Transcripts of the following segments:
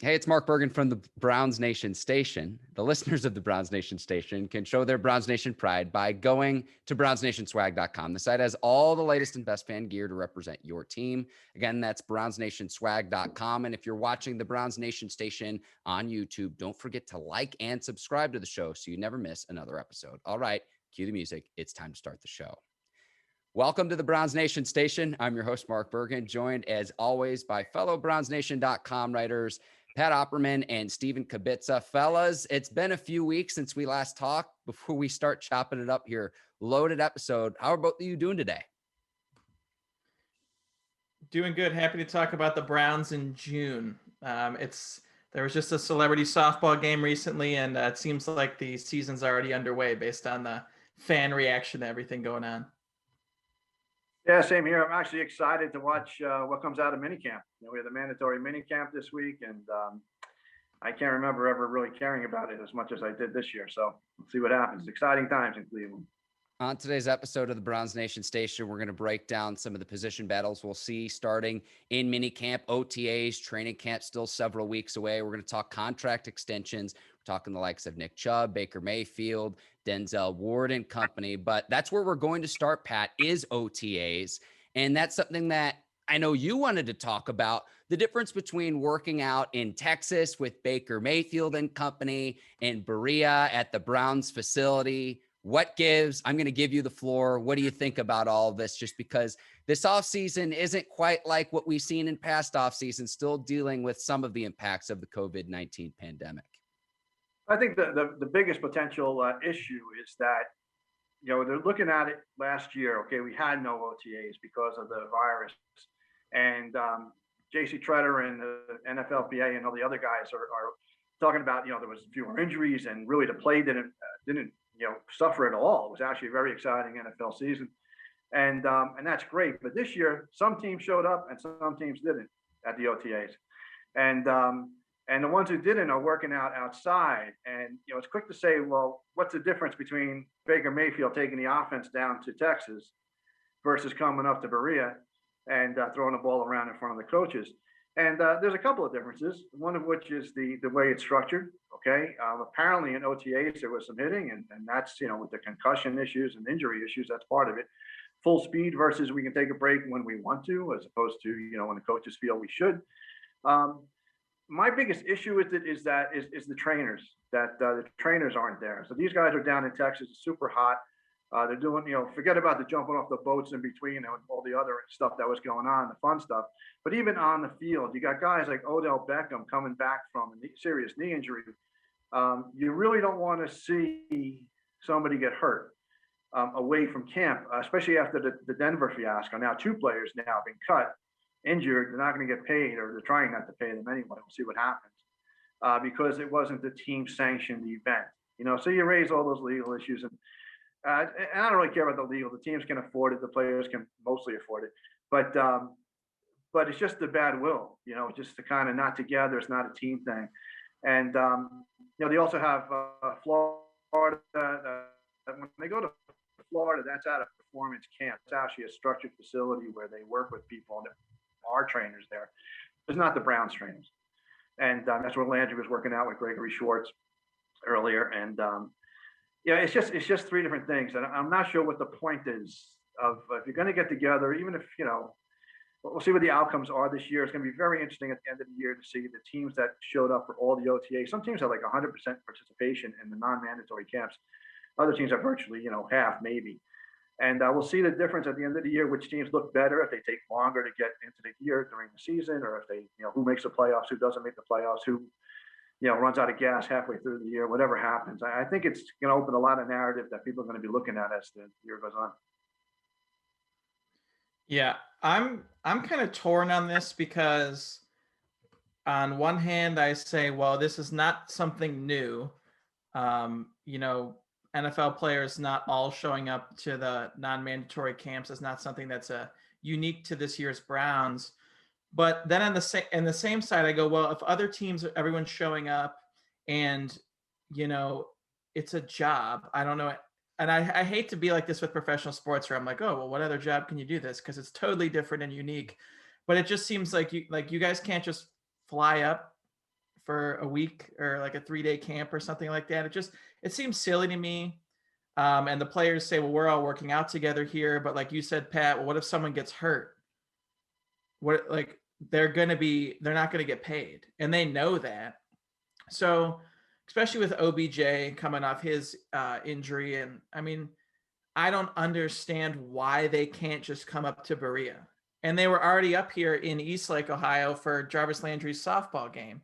Hey, it's Mark Bergin from the Browns Nation Station. The listeners of the Browns Nation Station can show their Browns Nation pride by going to brownsnationswag.com. The site has all the latest and best fan gear to represent your team. Again, that's brownsnationswag.com. And if you're watching the Browns Nation Station on YouTube, don't forget to like and subscribe to the show so you never miss another episode. All right, cue the music. It's time to start the show. Welcome to the Browns Nation Station. I'm your host, Mark Bergin, joined as always by fellow brownsnation.com writers, Pat Opperman and Steven Kubitza. Fellas, it's been a few weeks since we last talked. Before we start chopping it up here, loaded episode. How are both of you doing today? Doing good. Happy to talk about the Browns in June. There was just a celebrity softball game recently, and it seems like the season's already underway based on the fan reaction to everything going on. Yeah, same here. I'm actually excited to watch what comes out of minicamp. We have the mandatory minicamp this week, and I can't remember ever really caring about it as much as I did this year. So we'll see what happens. Exciting times in Cleveland. On today's episode of the Browns Nation Station, we're going to break down some of the position battles we'll see starting in minicamp, OTAs, training camp still several weeks away. We're going to talk contract extensions. We're talking the likes of Nick Chubb, Baker Mayfield, Denzel, Ward and company. But that's where we're going to start, Pat, is OTAs. And that's something that I know you wanted to talk about, the difference between working out in Texas with Baker Mayfield and company and Berea at the Browns facility. What gives? I'm going to give you the floor. What do you think about all of this? Just because this offseason isn't quite like what we've seen in past offseasons, still dealing with some of the impacts of the COVID-19 pandemic. I think the biggest potential issue is that, they're looking at it last year. Okay, we had no OTAs because of the virus. And J.C. Treader and the NFLPA and all the other guys are talking about, there was fewer injuries and really the play didn't suffer at all. It was actually a very exciting NFL season. And that's great. But this year, some teams showed up and some teams didn't at the OTAs. And the ones who didn't are working out outside. And, it's quick to say, well, what's the difference between Baker Mayfield taking the offense down to Texas versus coming up to Berea and throwing the ball around in front of the coaches? And there's a couple of differences, one of which is the way it's structured. Okay. Apparently in OTAs, there was some hitting and that's, with the concussion issues and injury issues, that's part of it. Full speed versus we can take a break when we want to, as opposed to, when the coaches feel we should. My biggest issue with it is the trainers, that the trainers aren't there. So these guys are down in Texas, it's super hot. They're doing, forget about the jumping off the boats in between and all the other stuff that was going on, the fun stuff. But even on the field, you got guys like Odell Beckham coming back from a serious knee injury. You really don't want to see somebody get hurt away from camp, especially after the Denver fiasco. Now, 2 players now have been cut, injured. They're not going to get paid, or they're trying not to pay them anyway. We'll see what happens because it wasn't the team sanctioned event. So you raise all those legal issues, and I don't really care about the legal. The teams can afford it. The players can mostly afford it. But it's just the bad will, just to kind of not together. It's not a team thing. And, they also have Florida. When they go to Florida, that's at a performance camp. It's actually a structured facility where they work with people and are trainers there. It's not the Browns trainers. And that's where Landry was working out with Gregory Schwartz earlier. And, it's just 3 different things. And I'm not sure what the point is of if you're going to get together, even if, we'll see what the outcomes are this year. It's going to be very interesting at the end of the year to see the teams that showed up for all the OTAs. Some teams have like 100% participation in the non-mandatory camps. Other teams have virtually, half maybe. And we'll see the difference at the end of the year, which teams look better if they take longer to get into the year during the season, or if they, who makes the playoffs, who doesn't make the playoffs, who, runs out of gas halfway through the year, whatever happens. I think it's going to open a lot of narrative that people are going to be looking at as the year goes on. Yeah, I'm kind of torn on this because on one hand, I say, well, this is not something new. NFL players not all showing up to the non-mandatory camps is not something that's unique to this year's Browns. But then on the same side, I go, well, if other teams, everyone's showing up and, it's a job, I don't know. And I hate to be like this with professional sports where I'm like, oh, well, what other job can you do this? Because it's totally different and unique. But it just seems like you guys can't just fly up for a week or like a 3-day camp or something like that. It seems silly to me. And the players say, well, we're all working out together here. But like you said, Pat, well, what if someone gets hurt? What, like, they're not going to get paid. And they know that. So especially with OBJ coming off his injury. And I mean, I don't understand why they can't just come up to Berea. And they were already up here in Eastlake, Ohio for Jarvis Landry's softball game,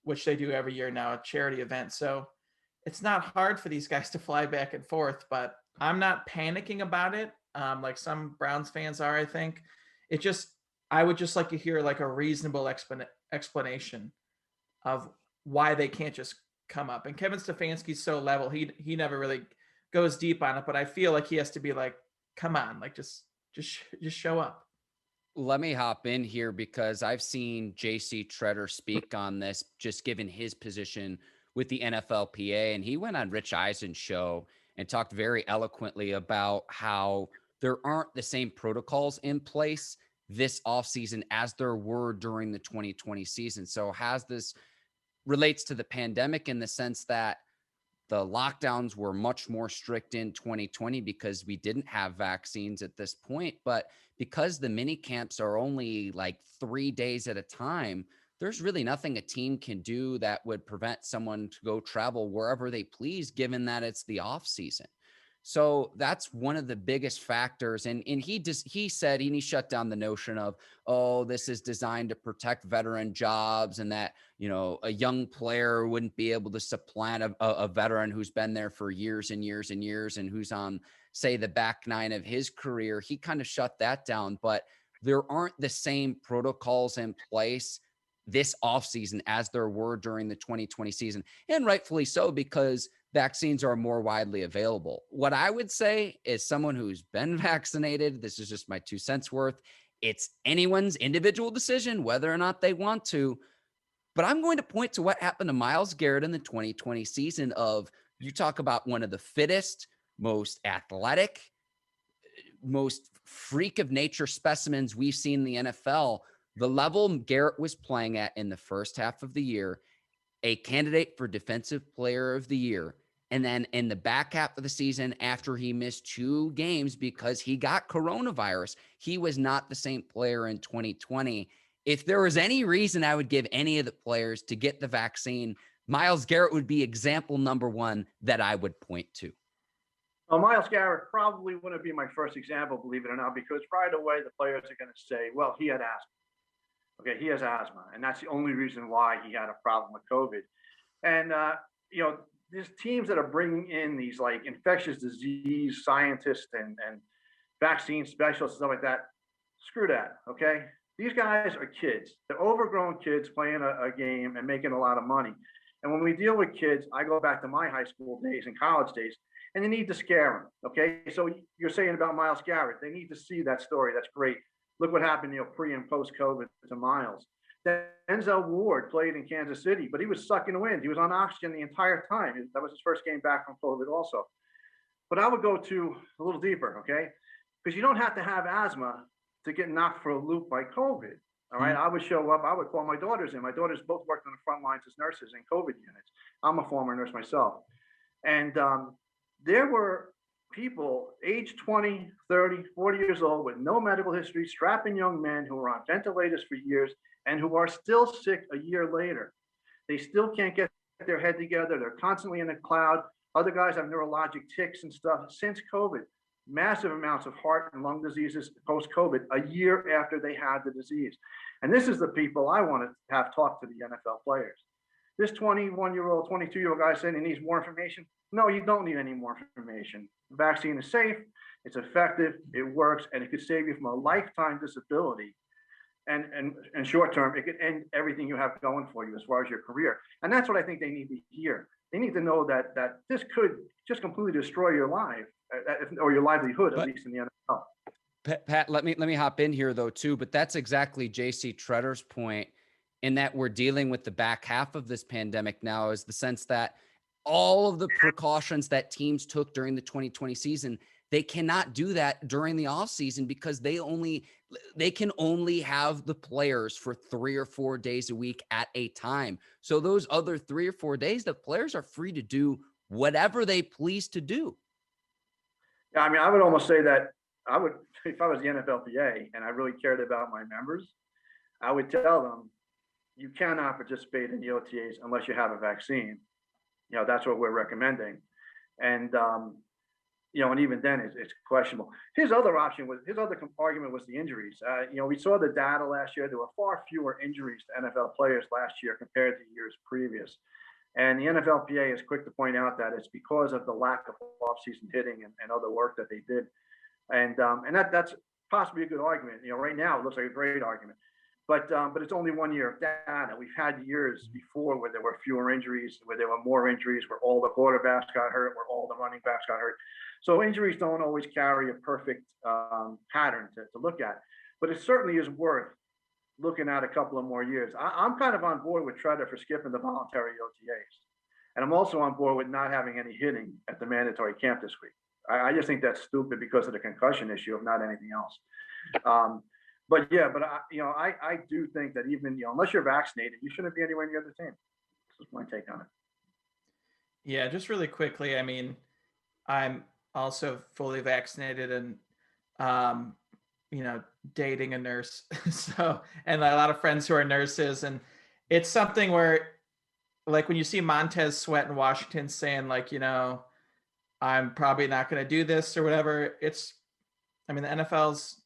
which they do every year now, a charity event. So it's not hard for these guys to fly back and forth, but I'm not panicking about it like some Browns fans are, I think. I would just like to hear like a reasonable explanation of why they can't just come up. And Kevin Stefanski's so level, he never really goes deep on it, but I feel like he has to be like, come on, like just show up. Let me hop in here because I've seen JC Treader speak on this, just given his position with the NFLPA. And he went on Rich Eisen's show and talked very eloquently about how there aren't the same protocols in place this offseason as there were during the 2020 season. So has this relates to the pandemic in the sense that the lockdowns were much more strict in 2020 because we didn't have vaccines at this point. But because the mini camps are only like 3 days at a time, there's really nothing a team can do that would prevent someone to go travel wherever they please, given that it's the off season. So that's one of the biggest factors. And he said, and he shut down the notion of, oh, this is designed to protect veteran jobs and that, a young player wouldn't be able to supplant a veteran who's been there for years and years and years and who's on, say, the back nine of his career. He kind of shut that down, but there aren't the same protocols in place this offseason as there were during the 2020 season. And rightfully so, because vaccines are more widely available. What I would say is someone who's been vaccinated, this is just my 2 cents worth. It's anyone's individual decision whether or not they want to. But I'm going to point to what happened to Myles Garrett in the 2020 season of, you talk about one of the fittest, most athletic, most freak of nature specimens we've seen in the NFL. The level Garrett was playing at in the first half of the year, a candidate for Defensive Player of the Year. And then in the back half of the season, after he missed 2 games because he got coronavirus, he was not the same player in 2020. If there was any reason I would give any of the players to get the vaccine, Myles Garrett would be example number 1 that I would point to. Well, Myles Garrett probably wouldn't be my first example, believe it or not, because right away the players are going to say, well, he had asthma. Okay, he has asthma, and that's the only reason why he had a problem with COVID. And, there's teams that are bringing in these like infectious disease scientists and vaccine specialists and stuff like that. Screw that, okay? These guys are kids. They're overgrown kids playing a game and making a lot of money. And when we deal with kids, I go back to my high school days and college days, and you need to scare them, okay? So you're saying about Myles Garrett, they need to see that story. That's great. Look what happened, pre and post COVID to Myles. Denzel Ward played in Kansas City, but he was sucking wind. He was on oxygen the entire time. That was his first game back from COVID also. But I would go to a little deeper, okay? Because you don't have to have asthma to get knocked for a loop by COVID, all right? I would show up. I would call my daughters in. My daughters both worked on the front lines as nurses in COVID units. I'm a former nurse myself. And there were people age 20, 30, 40 years old with no medical history, strapping young men who were on ventilators for years and who are still sick a year later. They still can't get their head together. They're constantly in a cloud. Other guys have neurologic tics and stuff since COVID. Massive amounts of heart and lung diseases post-COVID a year after they had the disease. And this is the people I want to have talk to the NFL players. This 21-year-old, 22-year-old guy saying he needs more information. No, you don't need any more information. The vaccine is safe, it's effective, it works, and it could save you from a lifetime disability. And short term, it could end everything you have going for you as far as your career. And that's what I think they need to hear. They need to know that this could just completely destroy your life or your livelihood, at least in the NFL. Pat, let me hop in here though too. But that's exactly JC Treader's point, in that we're dealing with the back half of this pandemic now, is the sense that all of the precautions that teams took during the 2020 season, They cannot do that during the offseason because they can only have the players for 3 or 4 days a week at a time. So those other 3 or 4 days, the players are free to do whatever they please to do. Yeah, I mean, I would almost say that I would, if I was the NFLPA and I really cared about my members, I would tell them, you cannot participate in the OTAs unless you have a vaccine. That's what we're recommending. And, and even then it's questionable. His other argument was the injuries. We saw the data last year. There were far fewer injuries to NFL players last year compared to years previous. And the NFLPA is quick to point out that it's because of the lack of offseason hitting and other work that they did. And that's possibly a good argument. Right now it looks like a great argument. But it's only 1 year of data. We've had years before where there were fewer injuries, where there were more injuries, where all the quarterbacks got hurt, where all the running backs got hurt. So injuries don't always carry a perfect pattern to look at. But it certainly is worth looking at a couple of more years. I'm kind of on board with Treader for skipping the voluntary OTAs. And I'm also on board with not having any hitting at the mandatory camp this week. I just think that's stupid because of the concussion issue, if not anything else. But I do think that even, unless you're vaccinated, you shouldn't be anywhere near the team. This is my take on it. Yeah, just really quickly. I mean, I'm also fully vaccinated and, dating a nurse. So, and a lot of friends who are nurses. And it's something where, like, when you see Montez Sweat in Washington saying, like, I'm probably not going to do this or whatever. The NFL's,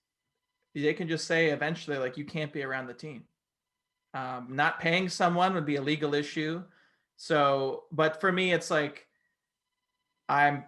they can just say eventually, like, you can't be around the team. Not paying someone would be a legal issue. So, but for me, it's like, I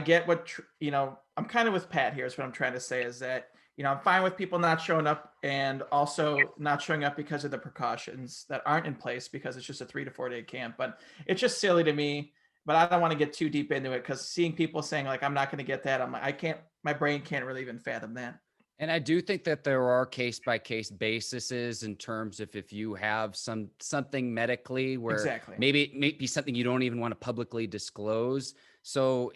get what, I'm kind of with Pat here is what I'm trying to say is that, I'm fine with people not showing up and also not showing up because of the precautions that aren't in place because it's just a 3 to 4 day camp. But it's just silly to me, but I don't want to get too deep into it because seeing people saying like, I'm not going to get that. I'm like, my brain can't really even fathom that. And I do think that there are case-by-case bases in terms of if you have something medically where exactly. maybe it may be something you don't even want to publicly disclose. So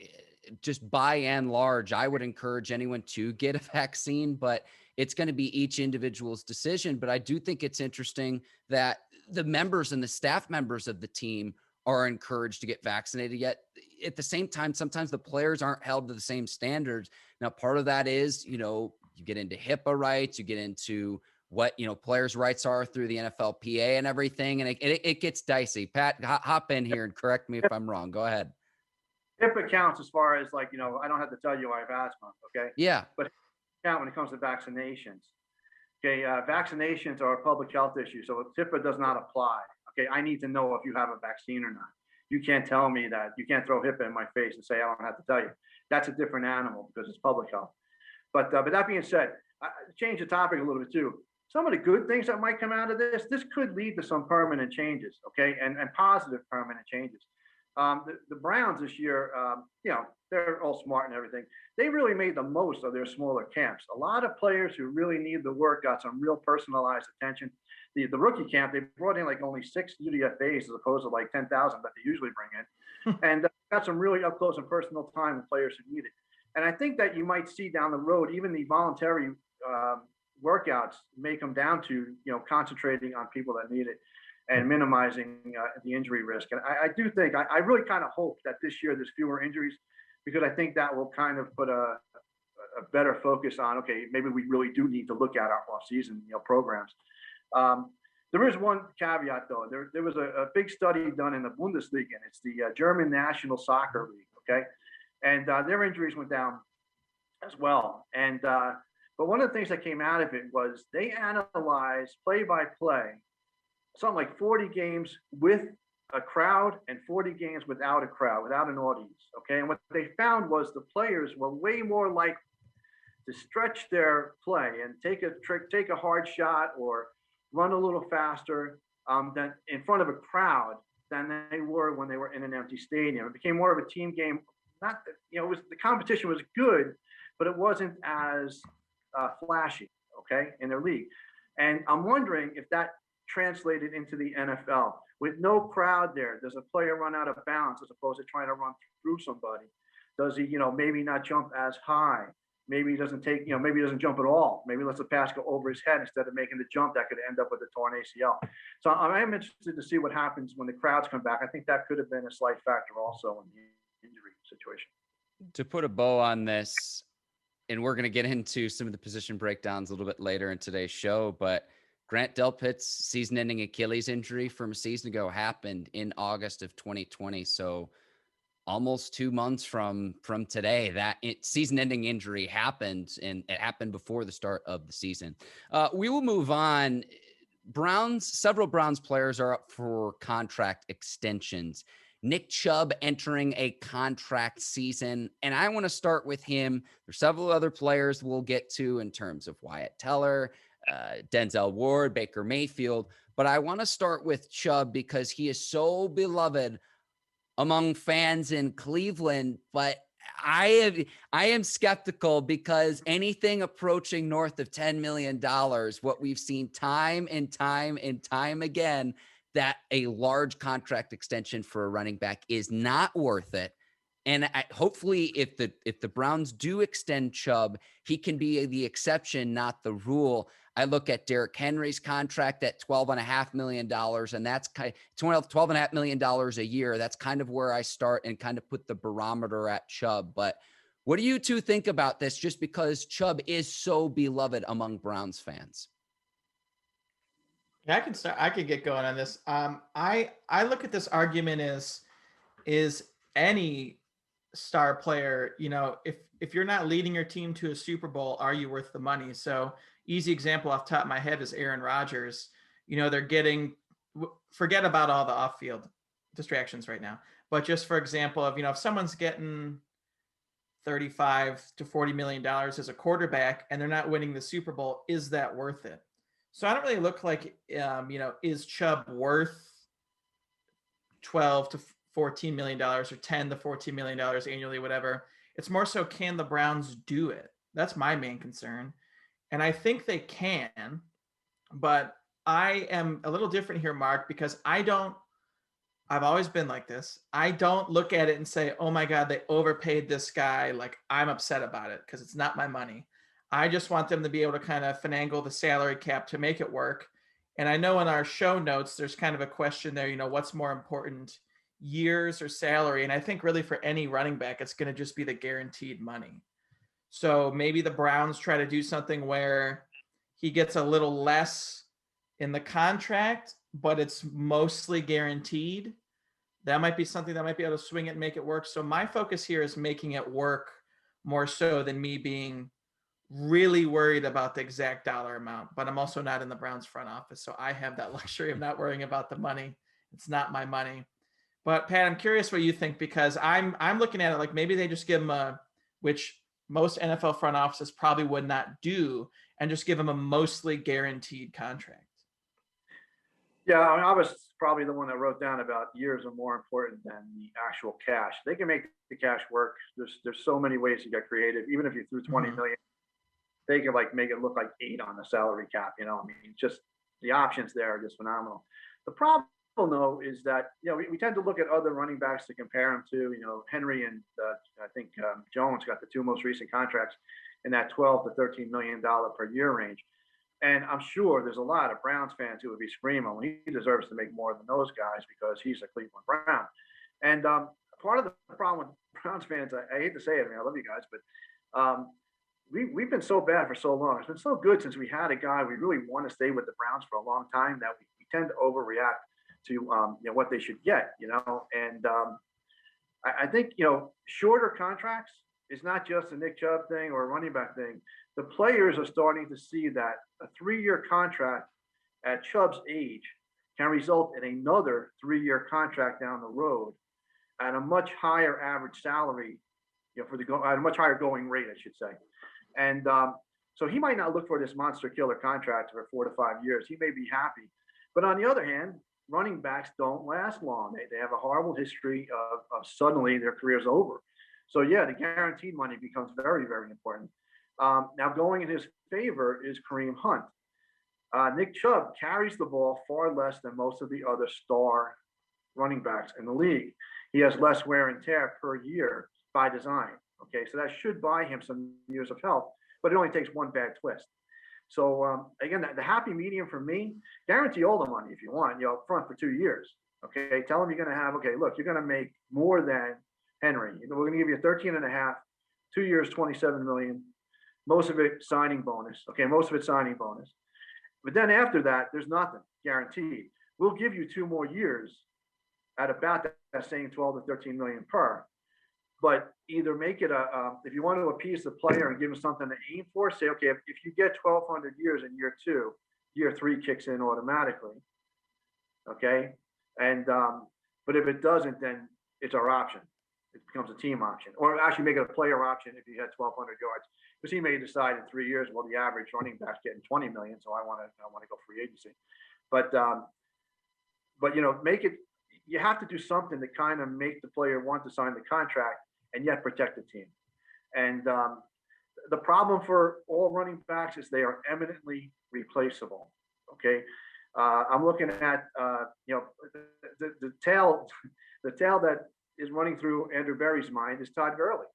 just by and large, I would encourage anyone to get a vaccine, but it's going to be each individual's decision. But I do think it's interesting that the members and the staff members of the team are encouraged to get vaccinated, yet at the same time, sometimes the players aren't held to the same standards. Now, part of that is, you get into HIPAA rights, you get into what, players' rights are through the NFLPA and everything. And it gets dicey. Pat, hop in here and correct me if I'm wrong. Go ahead. HIPAA counts as far as like, I don't have to tell you I have asthma. Okay. Yeah. But count when it comes to vaccinations. Okay. Vaccinations are a public health issue. So HIPAA does not apply. Okay. I need to know if you have a vaccine or not. You can't tell me that. You can't throw HIPAA in my face and say, I don't have to tell you. That's a different animal because it's public health. But that being said, change the topic a little bit too. Some of the good things that might come out of this could lead to some permanent changes, okay, and positive permanent changes. The Browns this year, they're all smart and everything. They really made the most of their smaller camps. A lot of players who really need the work got some real personalized attention. The rookie camp, they brought in like only 6 UDFAs as opposed to like 10,000 that they usually bring in, and got some really up close and personal time with players who need it. And I think that you might see down the road, even the voluntary workouts may come down to, concentrating on people that need it and minimizing the injury risk. And I do think, I really kind of hope that this year there's fewer injuries because I think that will kind of put a better focus on, okay, maybe we really do need to look at our off-season, programs. There is one caveat though. There was a big study done in the Bundesliga, and it's the German National Soccer League, okay? And their injuries went down as well. And but one of the things that came out of it was they analyzed play-by-play, something like 40 games with a crowd and 40 games without a crowd, without an audience. Okay. And what they found was the players were way more likely to stretch their play and take a hard shot or run a little faster than in front of a crowd than they were when they were in an empty stadium. It became more of a team game. Not, the competition was good, but it wasn't as flashy, okay, in their league. And I'm wondering if that translated into the NFL. With no crowd there, does a player run out of bounds as opposed to trying to run through somebody? Does he, maybe not jump as high? Maybe he doesn't take, maybe he doesn't jump at all. Maybe lets the pass go over his head instead of making the jump that could end up with a torn ACL. So I am interested to see what happens when the crowds come back. I think that could have been a slight factor also in the injury situation. To put a bow on this, and we're going to get into some of the position breakdowns a little bit later in today's show, but Grant Delpit's season-ending Achilles injury from a season ago happened in August of 2020. So almost 2 months from today, that season-ending injury happened, and it happened before the start of the season. We will move on. Several Browns players are up for contract extensions. Nick Chubb entering a contract season, and I want to start with him. There's several other players we'll get to in terms of Wyatt Teller, Denzel Ward, Baker Mayfield, but I want to start with Chubb because he is so beloved among fans in Cleveland, but I am skeptical because anything approaching north of $10 million, what we've seen time and time and time again, that a large contract extension for a running back is not worth it. And hopefully if the Browns do extend Chubb, he can be the exception, not the rule. I look at Derrick Henry's contract at $12.5 million, and that's kind of $12.5 million a year. That's kind of where I start and kind of put the barometer at Chubb. But what do you two think about this, just because Chubb is so beloved among Browns fans? Yeah, I can start. I could get going on this. I look at this argument as, is any star player, if you're not leading your team to a Super Bowl, are you worth the money? So easy example off the top of my head is Aaron Rodgers. They're getting, forget about all the off-field distractions right now, but just for example of, if someone's getting $35 to $40 million as a quarterback and they're not winning the Super Bowl, is that worth it? So I don't really look like, is Chubb worth 12 to $14 million or 10 to $14 million annually, whatever. It's more so, can the Browns do it? That's my main concern. And I think they can, but I am a little different here, Mark, because I've always been like this. I don't look at it and say, oh my God, they overpaid this guy. Like, I'm upset about it because it's not my money. I just want them to be able to kind of finagle the salary cap to make it work. And I know in our show notes, there's kind of a question there, what's more important, years or salary? And I think really for any running back, it's going to just be the guaranteed money. So maybe the Browns try to do something where he gets a little less in the contract, but it's mostly guaranteed. That might be something that might be able to swing it and make it work. So my focus here is making it work more so than me being really worried about the exact dollar amount, but I'm also not in the Browns front office. So I have that luxury of not worrying about the money. It's not my money. But Pat, I'm curious what you think, because I'm looking at it like maybe they just give him which most NFL front offices probably would not do, and just give him a mostly guaranteed contract. Yeah, I was probably the one that wrote down about years are more important than the actual cash. They can make the cash work. There's so many ways to get creative. Even if you threw 20 million, they could make it look like 8 on the salary cap. Just the options there are just phenomenal. The problem though is that we tend to look at other running backs to compare him to. Henry and I think Jones got the 2 most recent contracts in that $12 to $13 million per year range. And I'm sure there's a lot of Browns fans who would be screaming, well, he deserves to make more than those guys because he's a Cleveland Brown. And part of the problem with Browns fans, I hate to say it, I love you guys, but we've been so bad for so long. It's been so good since we had a guy we really want to stay with the Browns for a long time that we tend to overreact to what they should get, and I think shorter contracts is not just a Nick Chubb thing or a running back thing. The players are starting to see that a 3-year contract at Chubb's age can result in another 3-year contract down the road at a much higher average salary, at a much higher going rate, I should say. And so he might not look for this monster killer contract for 4 to 5 years. He may be happy. But on the other hand, running backs don't last long. They have a horrible history of suddenly their career's over. So yeah, the guaranteed money becomes very, very important. Now going in his favor is Kareem Hunt. Nick Chubb carries the ball far less than most of the other star running backs in the league. He has less wear and tear per year, by design. Okay, so that should buy him some years of health, but it only takes one bad twist. So again, the happy medium for me, guarantee all the money if you want, up front for 2 years. Okay, tell him you're going to have, okay, look, you're going to make more than Henry. We're going to give you 13 and a half, 2 years, 27 million, most of it signing bonus. Okay, most of it signing bonus. But then after that, there's nothing guaranteed. We'll give you 2 more years at about that same 12 to 13 million per. But either make it if you want to appease the player and give him something to aim for, say, okay, if you get 1,200 years in year 2, year 3 kicks in automatically. Okay, and but if it doesn't, then it's our option. It becomes a team option, or actually make it a player option if you had 1,200 yards, because he may decide in 3 years, well, the average running back's getting 20 million, so I want to go free agency. But make it. You have to do something to kind of make the player want to sign the contract and yet protect the team. And the problem for all running backs is they are eminently replaceable. Okay, I'm looking at the tail that is running through Andrew Berry's mind is Todd Gurley.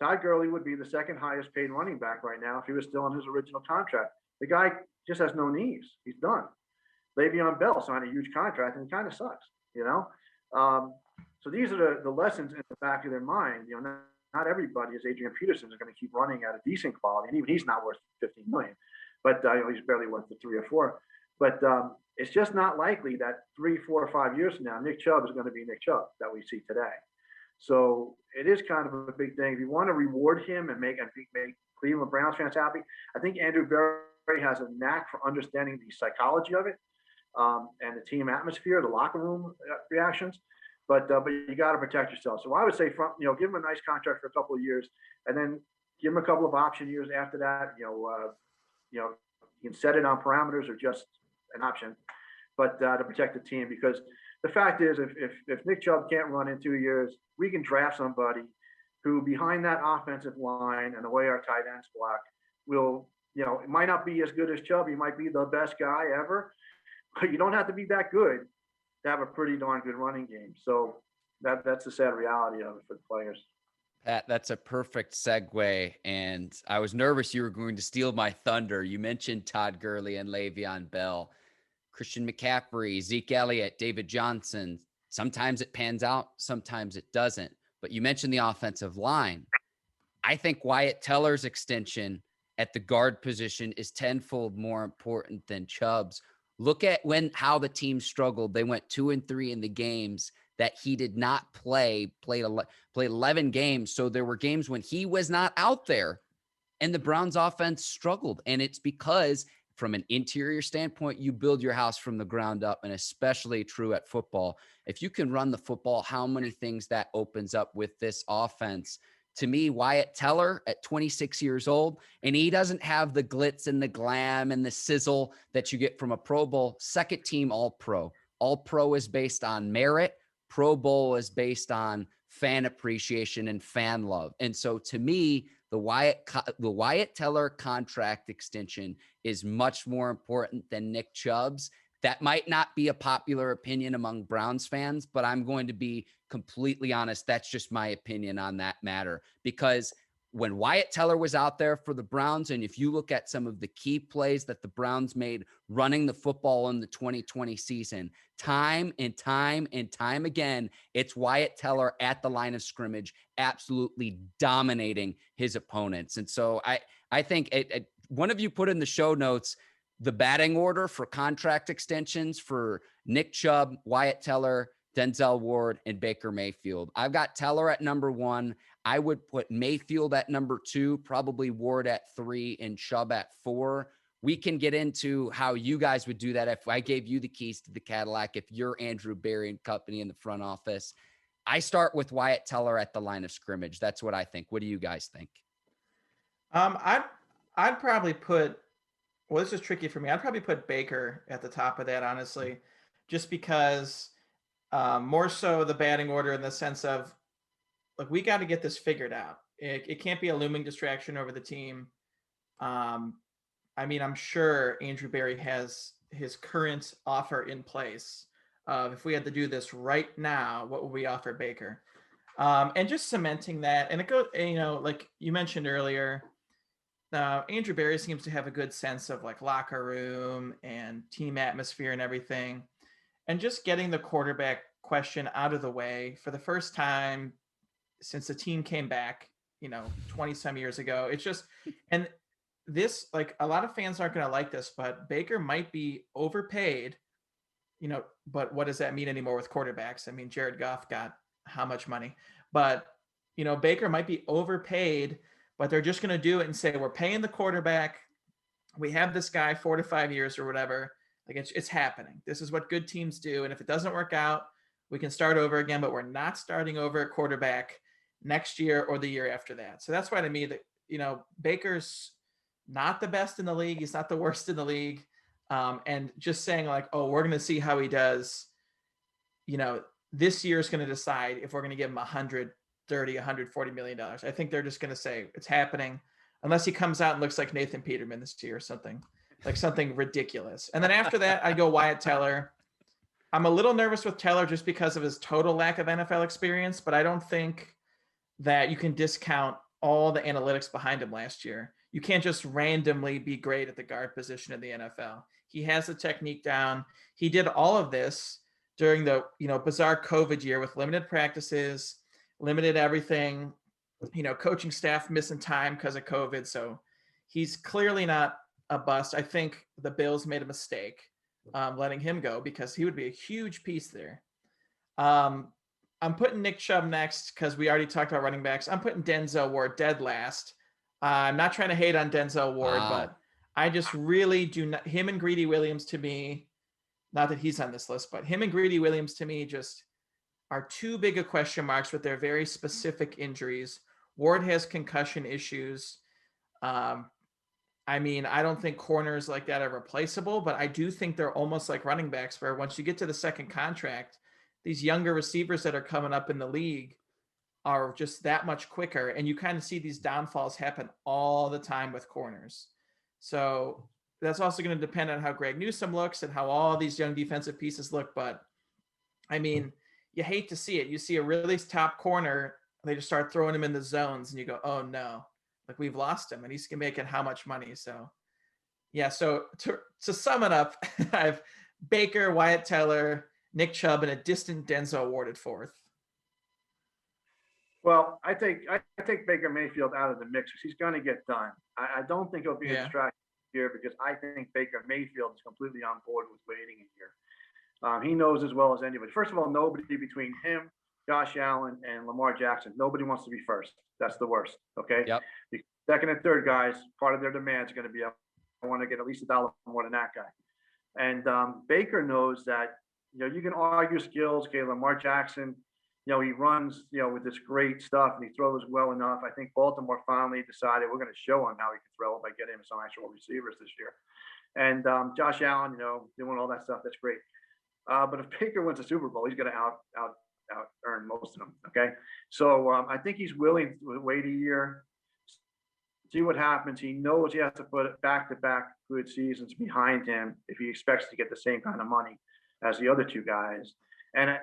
Todd Gurley would be the second highest paid running back right now if he was still on his original contract. The guy just has no knees. He's done. Le'Veon Bell signed a huge contract and it kind of sucks. So these are the lessons in the back of their mind. Not everybody, as Adrian Peterson, is going to keep running at a decent quality, and even he's not worth 15 million, but he's barely worth the 3 or 4. But it's just not likely that 3, 4, or 5 years from now, Nick Chubb is going to be Nick Chubb that we see today. So it is kind of a big thing. If you want to reward him and make Cleveland Browns fans happy, I think Andrew Berry has a knack for understanding the psychology of it. And the team atmosphere, the locker room reactions, but you got to protect yourself. So I would say, give him a nice contract for a couple of years, and then give him a couple of option years after that. You can set it on parameters or just an option, but to protect the team, because the fact is, if Nick Chubb can't run in 2 years, we can draft somebody who, behind that offensive line and the way our tight ends block, will, it might not be as good as Chubb. He might be the best guy ever. But you don't have to be that good to have a pretty darn good running game. So that's the sad reality of it for the players. Pat, that's a perfect segue. And I was nervous you were going to steal my thunder. You mentioned Todd Gurley and Le'Veon Bell, Christian McCaffrey, Zeke Elliott, David Johnson. Sometimes it pans out, sometimes it doesn't. But you mentioned the offensive line. I think Wyatt Teller's extension at the guard position is tenfold more important than Chubb's. Look at how the team struggled. They went 2-3 in the games that he did not play, played 11 games. So there were games when he was not out there and the Browns offense struggled. And it's because from an interior standpoint, you build your house from the ground up, and especially true at football. If you can run the football, how many things that opens up with this offense. To me, Wyatt Teller at 26 years old, and he doesn't have the glitz and the glam and the sizzle that you get from a Pro Bowl. Second team All-Pro. All-Pro is based on merit. Pro Bowl is based on fan appreciation and fan love. And so to me, the Wyatt Teller contract extension is much more important than Nick Chubb's. That might not be a popular opinion among Browns fans, but I'm going to be completely honest. That's just my opinion on that matter. Because when Wyatt Teller was out there for the Browns, and if you look at some of the key plays that the Browns made running the football in the 2020 season, time and time and time again, it's Wyatt Teller at the line of scrimmage, absolutely dominating his opponents. And so I think one of you put in the show notes the batting order for contract extensions for Nick Chubb, Wyatt Teller, Denzel Ward, and Baker Mayfield. I've got Teller at number 1. I would put Mayfield at number 2, probably Ward at 3, and Chubb at 4. We can get into how you guys would do that if I gave you the keys to the Cadillac, if you're Andrew Berry and company in the front office. I start with Wyatt Teller at the line of scrimmage. That's what I think. What do you guys think? I'd probably put, well, this is tricky for me. I'd probably put Baker at the top of that, honestly, just because more so the batting order in the sense of, like, we got to get this figured out. It can't be a looming distraction over the team. I mean, I'm sure Andrew Berry has his current offer in place. If we had to do this right now, what would we offer Baker? And just cementing that. And it goes, like you mentioned earlier, Andrew Berry seems to have a good sense of like locker room and team atmosphere and everything. And just getting the quarterback question out of the way for the first time since the team came back, 20 some years ago. It's just, and this, like, a lot of fans aren't going to like this, but Baker might be overpaid, but what does that mean anymore with quarterbacks? I mean, Jared Goff got how much money? But, Baker might be overpaid, but they're just going to do it and say, we're paying the quarterback. We have this guy 4 to 5 years or whatever. Like, it's happening. This is what good teams do. And if it doesn't work out, we can start over again, but we're not starting over at quarterback next year or the year after that. So that's why to me that, Baker's not the best in the league. He's not the worst in the league. And just saying like, oh, we're going to see how he does, this year is going to decide if we're going to give him $130, $140 million. I think they're just going to say it's happening unless he comes out and looks like Nathan Peterman this year or something, like something ridiculous. And then after that, I go Wyatt Teller. I'm a little nervous with Teller just because of his total lack of NFL experience, but I don't think that you can discount all the analytics behind him last year. You can't just randomly be great at the guard position in the NFL. He has the technique down. He did all of this during the, bizarre COVID year with limited practices, limited everything, coaching staff missing time because of COVID. So he's clearly not a bust. I think the Bills made a mistake letting him go because he would be a huge piece there. I'm putting Nick Chubb next because we already talked about running backs. I'm putting Denzel Ward dead last. I'm not trying to hate on Denzel Ward, but I just really do not. Him and Greedy Williams to me, not that he's on this list, but him and Greedy Williams to me just are too big of question marks with their very specific injuries. Ward has concussion issues. I mean, I don't think corners like that are replaceable, but I do think they're almost like running backs where once you get to the second contract, these younger receivers that are coming up in the league are just that much quicker. And you kind of see these downfalls happen all the time with corners. So that's also going to depend on how Greg Newsome looks and how all these young defensive pieces look. But I mean, you hate to see it. You see a really top corner, they just start throwing him in the zones and you go, oh no, like we've lost him and he's making how much money. So yeah. So to sum it up, I have Baker, Wyatt Teller, Nick Chubb, and a distant Denzel Ward at fourth. Well, I take Baker Mayfield out of the mix because he's going to get done. I don't think he'll be a distraction here because I think Baker Mayfield is completely on board with waiting a year. He knows as well as anybody. First of all, nobody between him, Josh Allen, and Lamar Jackson, nobody wants to be first. That's the worst. Okay. Yep. The second and third guys, part of their demand is going to be, I want to get at least $1 more than that guy. And Baker knows that, you can argue skills. Okay, Lamar Jackson, he runs, with this great stuff and he throws well enough. I think Baltimore finally decided we're going to show him how he can throw by getting him some actual receivers this year. And Josh Allen, doing all that stuff, that's great. But if Baker wins a Super Bowl, he's going to out earn most of them. Okay, so I think he's willing to wait a year, see what happens. He knows he has to put back-to-back good seasons behind him if he expects to get the same kind of money as the other two guys. And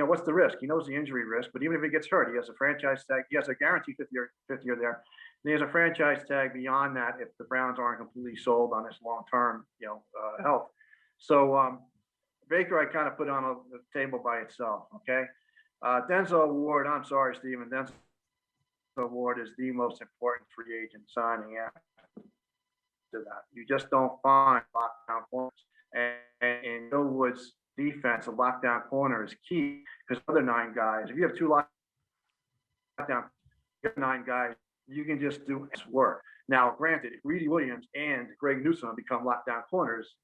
what's the risk? He knows the injury risk, but even if he gets hurt, he has a franchise tag. He has a guaranteed fifth year there. And he has a franchise tag beyond that if the Browns aren't completely sold on his long-term, health. So Baker, I kind of put on the table by itself. Okay, Denzel Ward. I'm sorry, Steven. Denzel Ward is the most important free agent signing after that. You just don't find lockdown corners, and in Bill Wood's defense, a lockdown corner is key because other 9 guys. If you have 2 lockdown, 9 guys, you can just do work. Now, granted, if Greedy Williams and Greg Newsome become lockdown corners,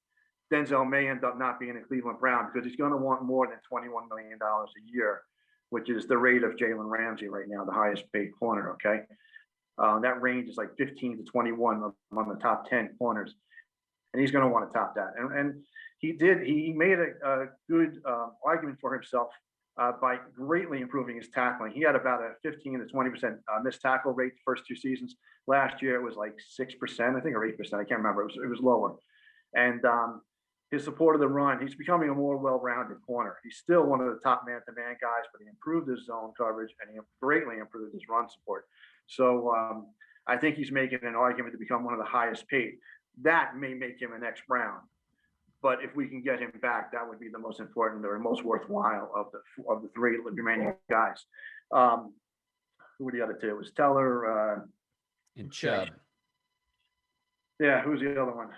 Denzel may end up not being a Cleveland Brown because he's going to want more than $21 million a year, which is the rate of Jalen Ramsey right now, the highest paid corner. Okay. That range is like 15 to 21 among the top 10 corners. And he's going to want to top that. And he made a good argument for himself by greatly improving his tackling. He had about a 15 to 20% missed tackle rate the first 2 seasons. Last year it was like 6%, I think, or 8%. I can't remember. It was lower. And his support of the run. He's becoming a more well-rounded corner. He's still one of the top man-to-man guys, but he improved his zone coverage and he greatly improved his run support. So I think he's making an argument to become one of the highest paid. That may make him an ex-Brown, but if we can get him back, that would be the most important or most worthwhile of the three remaining guys. Who were the other two? It was Teller and Chubb. Yeah, who's the other one?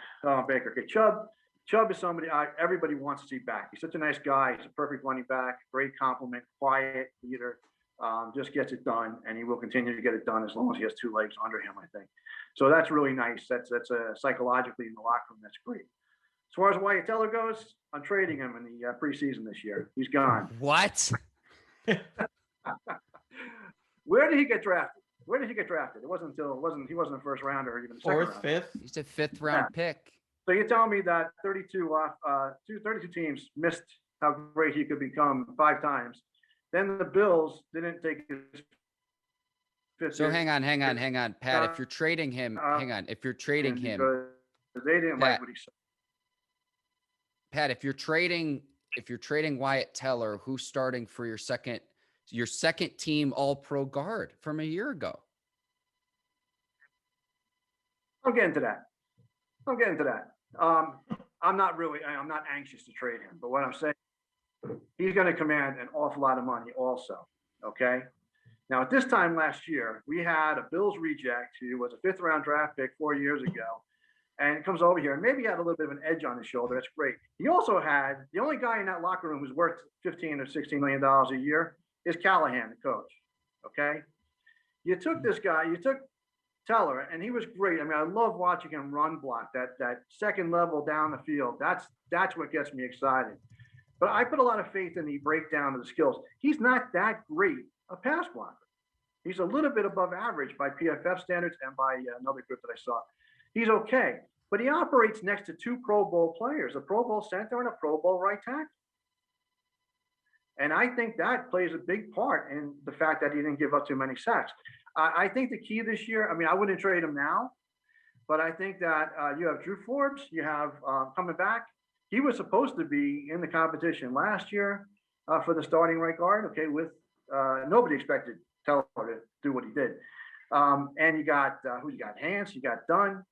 Baker. Okay, Chubb is somebody everybody wants to see back. He's such a nice guy. He's a perfect running back, great compliment, quiet leader, just gets it done, and he will continue to get it done as long as he has two legs under him, I think. So that's really nice. That's psychologically in the locker room, that's great. As far as Wyatt Teller goes, I'm trading him in the preseason this year. He's gone. What? Where did he get drafted? It wasn't he wasn't a first rounder or even a fourth, second fifth. He's a fifth round pick. So you're telling me that 32 teams missed how great he could become 5 times. Then the Bills didn't take his fifth. So hang on, Pat. If you're trading him, If you're trading him, they didn't like what he said. Pat, if you're trading Wyatt Teller, who's starting for your second team All-Pro guard from a year ago? I'm getting to that. I'm not anxious to trade him, but what I'm saying, he's going to command an awful lot of money also. Okay. Now, at this time last year, we had a Bills reject who was a 5th round draft pick 4 years ago, and comes over here and maybe had a little bit of an edge on his shoulder. That's great. He also had the only guy in that locker room who's worth $15 or $16 million a year is Callahan, the coach. Okay. You took this guy, you took Teller, and he was great. I mean, I love watching him run block that second level down the field. That's what gets me excited. But I put a lot of faith in the breakdown of the skills. He's not that great a pass blocker. He's a little bit above average by PFF standards and by another group that I saw. He's okay, but he operates next to 2 Pro Bowl players, a Pro Bowl center and a Pro Bowl right tackle. And I think that plays a big part in the fact that he didn't give up too many sacks. I think the key this year, I mean, I wouldn't trade him now, but I think that you have Drew Forbes, you have coming back. He was supposed to be in the competition last year for the starting right guard, okay, with nobody expected Teller to do what he did. And you got, who you got? Hans, you got Dunn.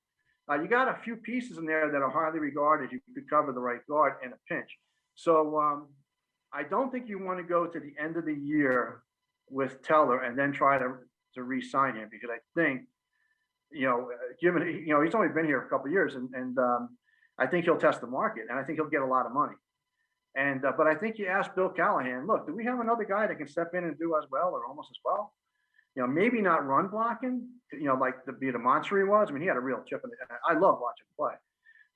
You got a few pieces in there that are highly regarded. You could cover the right guard in a pinch. So I don't think you want to go to the end of the year with Teller and then try to re-sign him, because I think, given, he's only been here a couple of years, and I think he'll test the market, and I think he'll get a lot of money. And but I think you ask Bill Callahan, look, do we have another guy that can step in and do as well or almost as well? Maybe not run blocking, like the monster he was. I mean, he had a real chip in it. I love watching him play.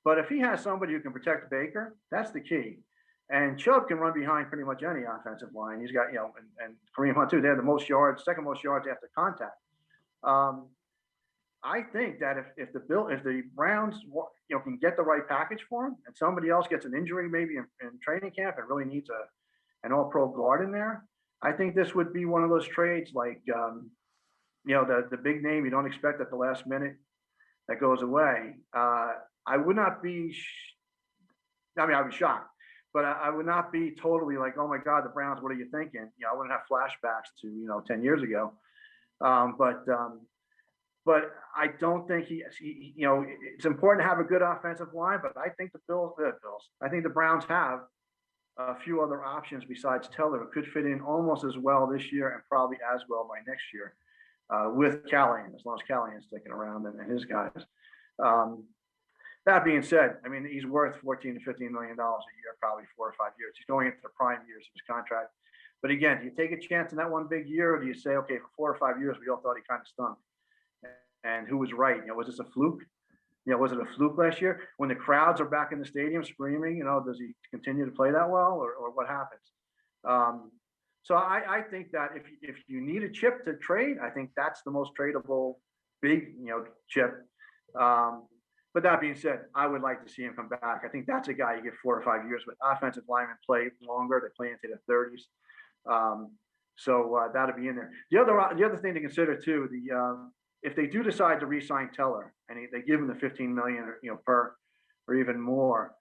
But if he has somebody who can protect Baker, that's the key. And Chubb can run behind pretty much any offensive line. He's got, and Kareem Hunt too. They have the most yards, second most yards after contact. I think that if the Browns, can get the right package for him, and somebody else gets an injury maybe in training camp and really needs an All-Pro guard in there, I think this would be one of those trades like, the big name you don't expect at the last minute that goes away. I would not be. I'd be shocked. But I would not be totally like, oh my God, the Browns, what are you thinking? I wouldn't have flashbacks to 10 years ago. But I don't think it's important to have a good offensive line. But I think I think the Browns have a few other options besides Teller who could fit in almost as well this year and probably as well by next year with Callahan, as long as Callahan's sticking around and his guys. That being said, I mean, he's worth $14 to $15 million a year, probably 4 or 5 years. He's going into the prime years of his contract. But again, do you take a chance in that one big year, or do you say, okay, for 4 or 5 years, we all thought he kind of stunk? And who was right? Was this a fluke? Was it a fluke last year? When the crowds are back in the stadium screaming, does he continue to play that well, or what happens? So I think that if you need a chip to trade, I think that's the most tradable big, chip. But that being said, I would like to see him come back. I think that's a guy you get 4 or 5 years with. Offensive linemen play longer; they play into their 30s. So that'll be in there. The other thing to consider too, if they do decide to re-sign Teller and they give him the $15 million, per, or even more,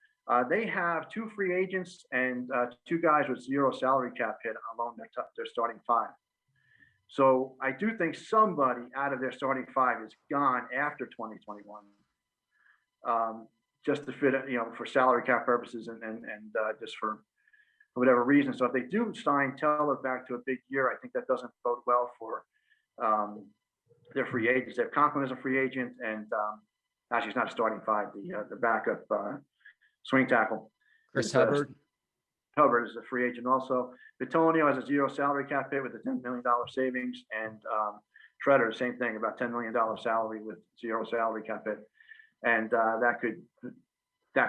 They have 2 free agents and 2 guys with 0 salary cap hit along their starting 5. So I do think somebody out of their starting 5 is gone after 2021, just to fit, for salary cap purposes and just for whatever reason. So if they do sign Teller back to a big year, I think that doesn't bode well for their free agents. They have Conklin as a free agent, and actually he's not a starting 5, the backup swing tackle. Chris Hubbard. Hubbard is a free agent also. Bitonio has a 0 salary cap hit with a $10 million savings, and Treader, same thing, about $10 million salary with 0 salary cap hit, and that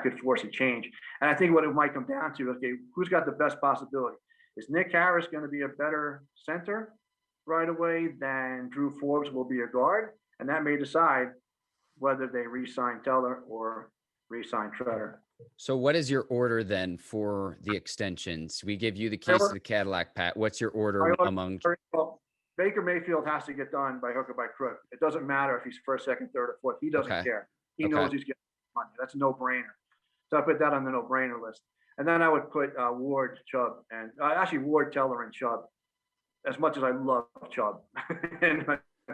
could force a change. And I think what it might come down to, okay, who's got the best possibility? Is Nick Harris going to be a better center right away than Drew Forbes will be a guard? And that may decide whether they re-sign Teller or re-sign Treader. So what is your order then for the extensions? We give you the keys to the Cadillac, Pat. What's your order among? Well, Baker Mayfield has to get done by hook or by crook. It doesn't matter if he's first, second, third, or fourth. He doesn't care. He knows he's getting money. That's a no-brainer. So I put that on the no-brainer list. And then I would put Ward, Chubb, and actually Ward, Teller, and Chubb. As much as I love Chubb. And,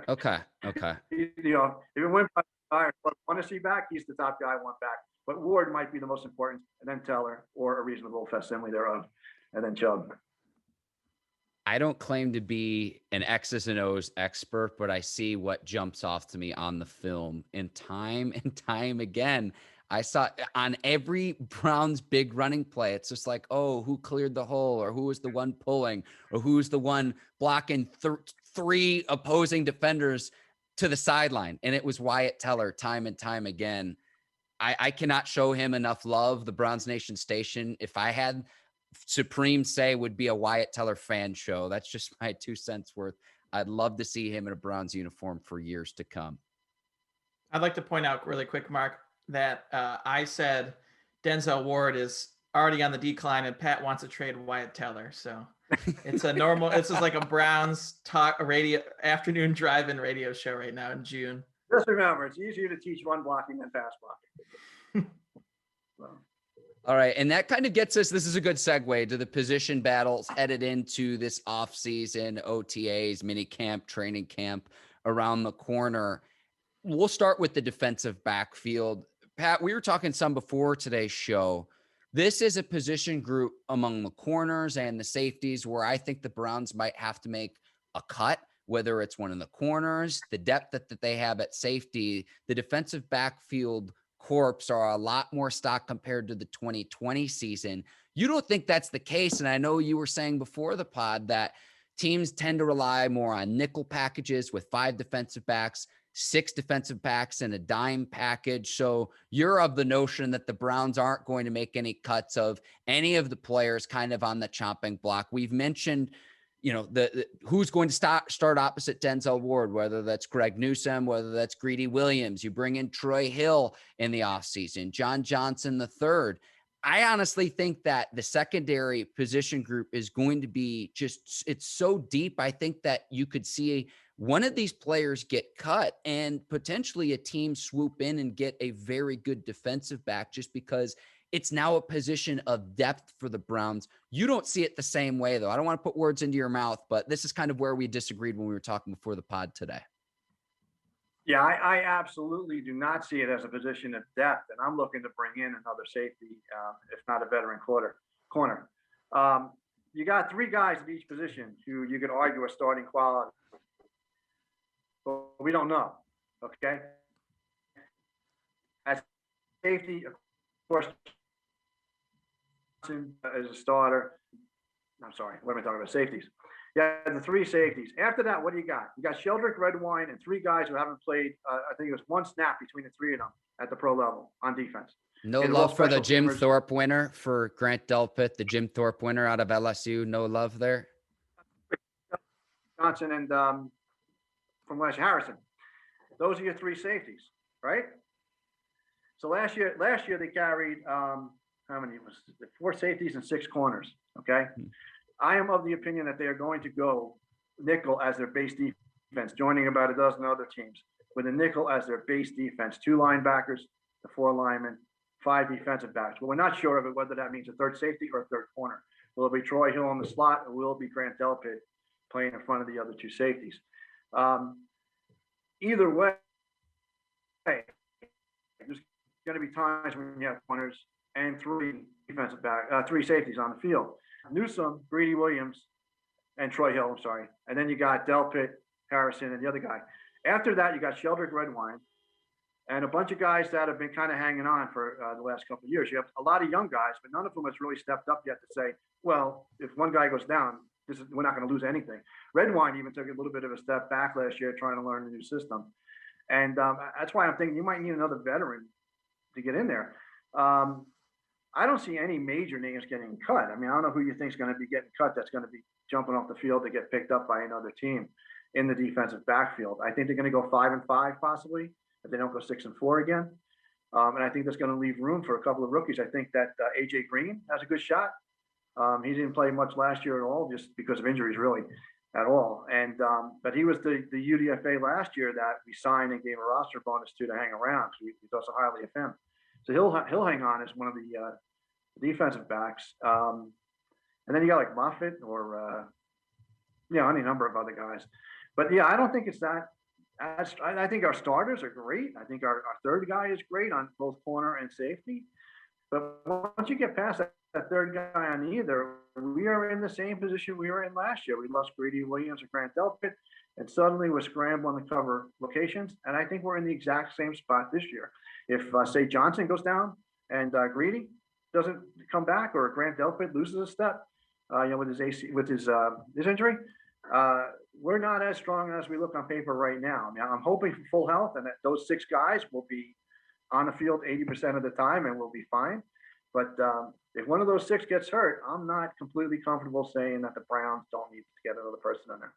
Okay. if it went by want to see back, he's the top guy I want back. But Ward might be the most important, and then Teller, or a reasonable facsimile thereof, and then Chubb. I don't claim to be an X's and O's expert, but I see what jumps off to me on the film. And time again, I saw on every Browns big running play, it's just like, oh, who cleared the hole, or who was the one pulling, or who's the one blocking 3 opposing defenders to the sideline. And it was Wyatt Teller time and time again. I cannot show him enough love. The Browns Nation station, if I had supreme say, would be a Wyatt Teller fan show. That's just my 2 cents worth. I'd love to see him in a Browns uniform for years to come. I'd like to point out really quick, Mark, that I said Denzel Ward is already on the decline and Pat wants to trade Wyatt Teller. So it's a normal, this is like a Browns talk radio afternoon drive-in radio show right now in June. Just remember, it's easier to teach run blocking than pass blocking. All right. And that kind of gets us, this is a good segue to the position battles headed into this offseason, OTAs, mini camp, training camp around the corner. We'll start with the defensive backfield. Pat, we were talking some before today's show. This is a position group among the corners and the safeties where I think the Browns might have to make a cut, whether it's one of the corners, the depth that they have at safety. The defensive backfield corps are a lot more stock compared to the 2020 season. You don't think that's the case. And I know you were saying before the pod that teams tend to rely more on nickel packages with 5 defensive backs, 6 defensive backs, and a dime package. So you're of the notion that the Browns aren't going to make any cuts of any of the players kind of on the chopping block. We've mentioned, the who's going to start opposite Denzel Ward, whether that's Greg Newsome, whether that's Greedy Williams. You bring in Troy Hill in the offseason, John Johnson III. I honestly think that the secondary position group is going to be it's so deep. I think that you could see one of these players get cut and potentially a team swoop in and get a very good defensive back just because it's now a position of depth for the Browns. You don't see it the same way, though. I don't want to put words into your mouth, but this is kind of where we disagreed when we were talking before the pod today. Yeah, I absolutely do not see it as a position of depth, and I'm looking to bring in another safety, if not a veteran corner. You got 3 guys at each position who you could argue are starting quality, but we don't know, okay? At safety, of course, as a starter. I'm sorry, what am I talking about? Safeties. Yeah, the 3 safeties. After that, what do you got? You got Sheldrick, Redwine, and 3 guys who haven't played, I think it was 1 snap between the 3 of them at the pro level on defense. No love for the Jim Thorpe winner, for Grant Delpit, the Jim Thorpe winner out of LSU. No love there. Johnson and from last year, Harrison. Those are your 3 safeties, right? So last year they carried how many? It was 4 safeties and 6 corners. Okay. I am of the opinion that they are going to go nickel as their base defense, joining about a dozen other teams with a nickel as their base defense. 2 linebackers, the 4 linemen, 5 defensive backs. But we're not sure of it, whether that means a third safety or a third corner. Will it be Troy Hill in the slot, or will it be Grant Delpit playing in front of the other 2 safeties? Either way, there's going to be times when you have corners and 3 safeties on the field. Newsome, Greedy Williams, and Troy Hill, I'm sorry. And then you got Delpit, Harrison, and the other guy. After that, you got Sheldrick Redwine and a bunch of guys that have been kind of hanging on for the last couple of years. You have a lot of young guys, but none of them has really stepped up yet to say, well, if one guy goes down, we're not going to lose anything. Redwine even took a little bit of a step back last year trying to learn the new system. And that's why I'm thinking you might need another veteran to get in there. I don't see any major names getting cut. I mean, I don't know who you think is going to be getting cut that's going to be jumping off the field to get picked up by another team in the defensive backfield. I think they're going to go 5-5 possibly, if they don't go 6-4 again. And I think that's going to leave room for a couple of rookies. I think that AJ Green has a good shot. He didn't play much last year at all, just because of injuries, really, at all. And but he was the UDFA last year that we signed and gave a roster bonus to hang around. So we thought so highly of him. So he'll hang on as one of the defensive backs. And then you got like Moffitt or any number of other guys. But yeah, I don't think it's that. I think our starters are great. I think our third guy is great on both corner and safety. But once you get past that third guy on either, we are in the same position we were in last year. We lost Greedy Williams and Grant Delpit, and suddenly we're scrambling to cover locations. And I think we're in the exact same spot this year. If say Johnson goes down and Greedy doesn't come back, or Grant Delpit loses a step, with his injury, we're not as strong as we look on paper right now. I mean, I'm hoping for full health and that those 6 guys will be on the field 80% of the time and we'll be fine. But if one of those 6 gets hurt, I'm not completely comfortable saying that the Browns don't need to get another person in there.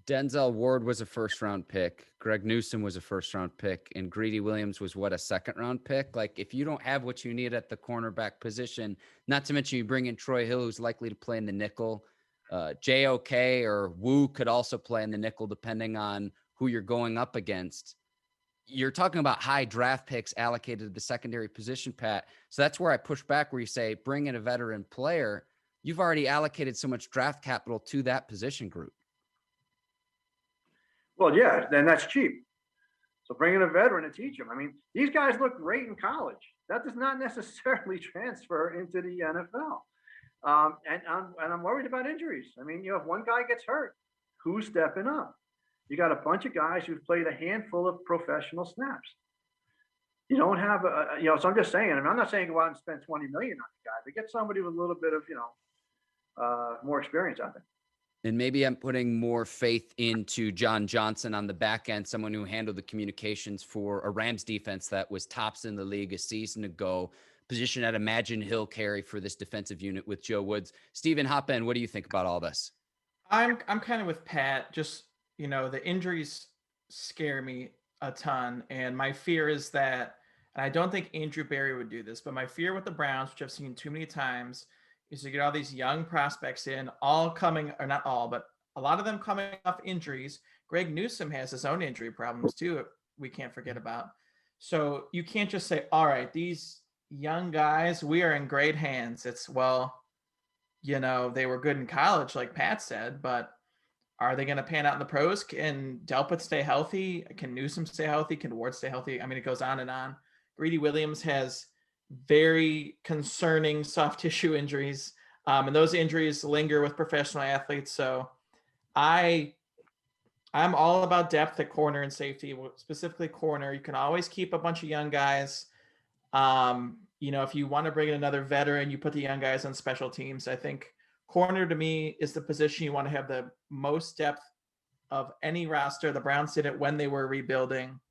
Denzel Ward was a first-round pick. Greg Newsome was a first-round pick. And Greedy Williams was, a second-round pick? Like, if you don't have what you need at the cornerback position, not to mention you bring in Troy Hill, who's likely to play in the nickel. JOK or Wu could also play in the nickel, depending on who you're going up against. You're talking about high draft picks allocated to the secondary position, Pat. So that's where I push back, where you say, bring in a veteran player. You've already allocated so much draft capital to that position group. Well, yeah, then that's cheap. So bring in a veteran to teach them. I mean, these guys look great in college. That does not necessarily transfer into the NFL. And I'm worried about injuries. I mean, if one guy gets hurt, who's stepping up? You got a bunch of guys who've played a handful of professional snaps. You don't have so I'm just saying, I'm not saying go out and spend $20 million on the guy, but get somebody with a little bit of, more experience out there. And maybe I'm putting more faith into John Johnson on the back end, someone who handled the communications for a Rams defense that was tops in the league a season ago, position I'd imagine he'll carry for this defensive unit with Joe Woods. Steven, hop in. What do you think about all this? I'm kind of with Pat. Just, the injuries scare me a ton. And my fear is that, and I don't think Andrew Berry would do this, but my fear with the Browns, which I've seen too many times, is to get all these young prospects in, all coming, or not all, but a lot of them coming off injuries. Greg Newsome has his own injury problems too, we can't forget about. So you can't just say, all right, these young guys, we are in great hands. It's, they were good in college, like Pat said, but are they going to pan out in the pros? Can Delpit stay healthy? Can Newsome stay healthy? Can Ward stay healthy? I mean, it goes on and on. Greedy Williams has very concerning soft tissue injuries, and those injuries linger with professional athletes. So I'm all about depth at corner and safety, specifically corner. You can always keep a bunch of young guys. If you want to bring in another veteran, you put the young guys on special teams. I think corner, to me, is the position you want to have the most depth of any roster. The Browns did it when they were rebuilding,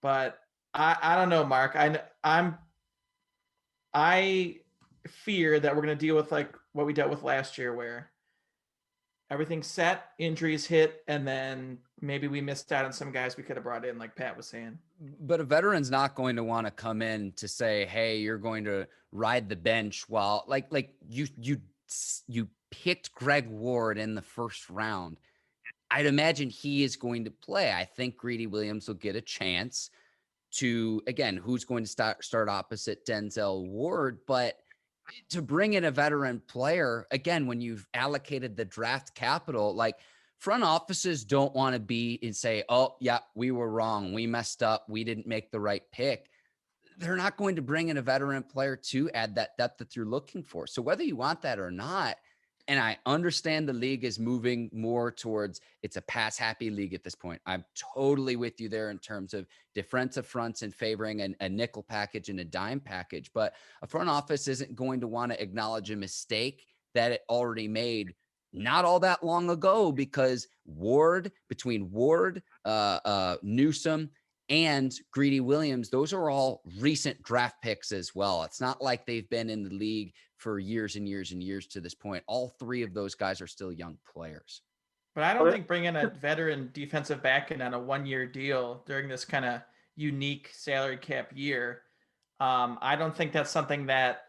but I don't know, Mark. I fear that we're going to deal with like what we dealt with last year, where everything's set, injuries hit, and then maybe we missed out on some guys we could have brought in, like Pat was saying. But a veteran's not going to want to come in to say, hey, you're going to ride the bench while like you picked Greg Ward in the first round. I'd imagine he is going to play. I think Greedy Williams will get a chance to, again, who's going to start opposite Denzel Ward. But to bring in a veteran player, again, when you've allocated the draft capital, like front offices don't want to be and say, oh, yeah, we were wrong. We messed up. We didn't make the right pick. They're not going to bring in a veteran player to add that depth that you're looking for. So whether you want that or not, and I understand the league is moving more towards it's a pass happy league at this point. I'm totally with you there in terms of defensive fronts and favoring a nickel package and a dime package. But a front office isn't going to want to acknowledge a mistake that it already made not all that long ago, because between Ward, Newsome, and Greedy Williams, those are all recent draft picks as well. It's not like they've been in the league for years and years and years to this point. All three of those guys are still young players. But I don't think bringing a veteran defensive back in on a 1-year deal during this kind of unique salary cap year, I don't think that's something that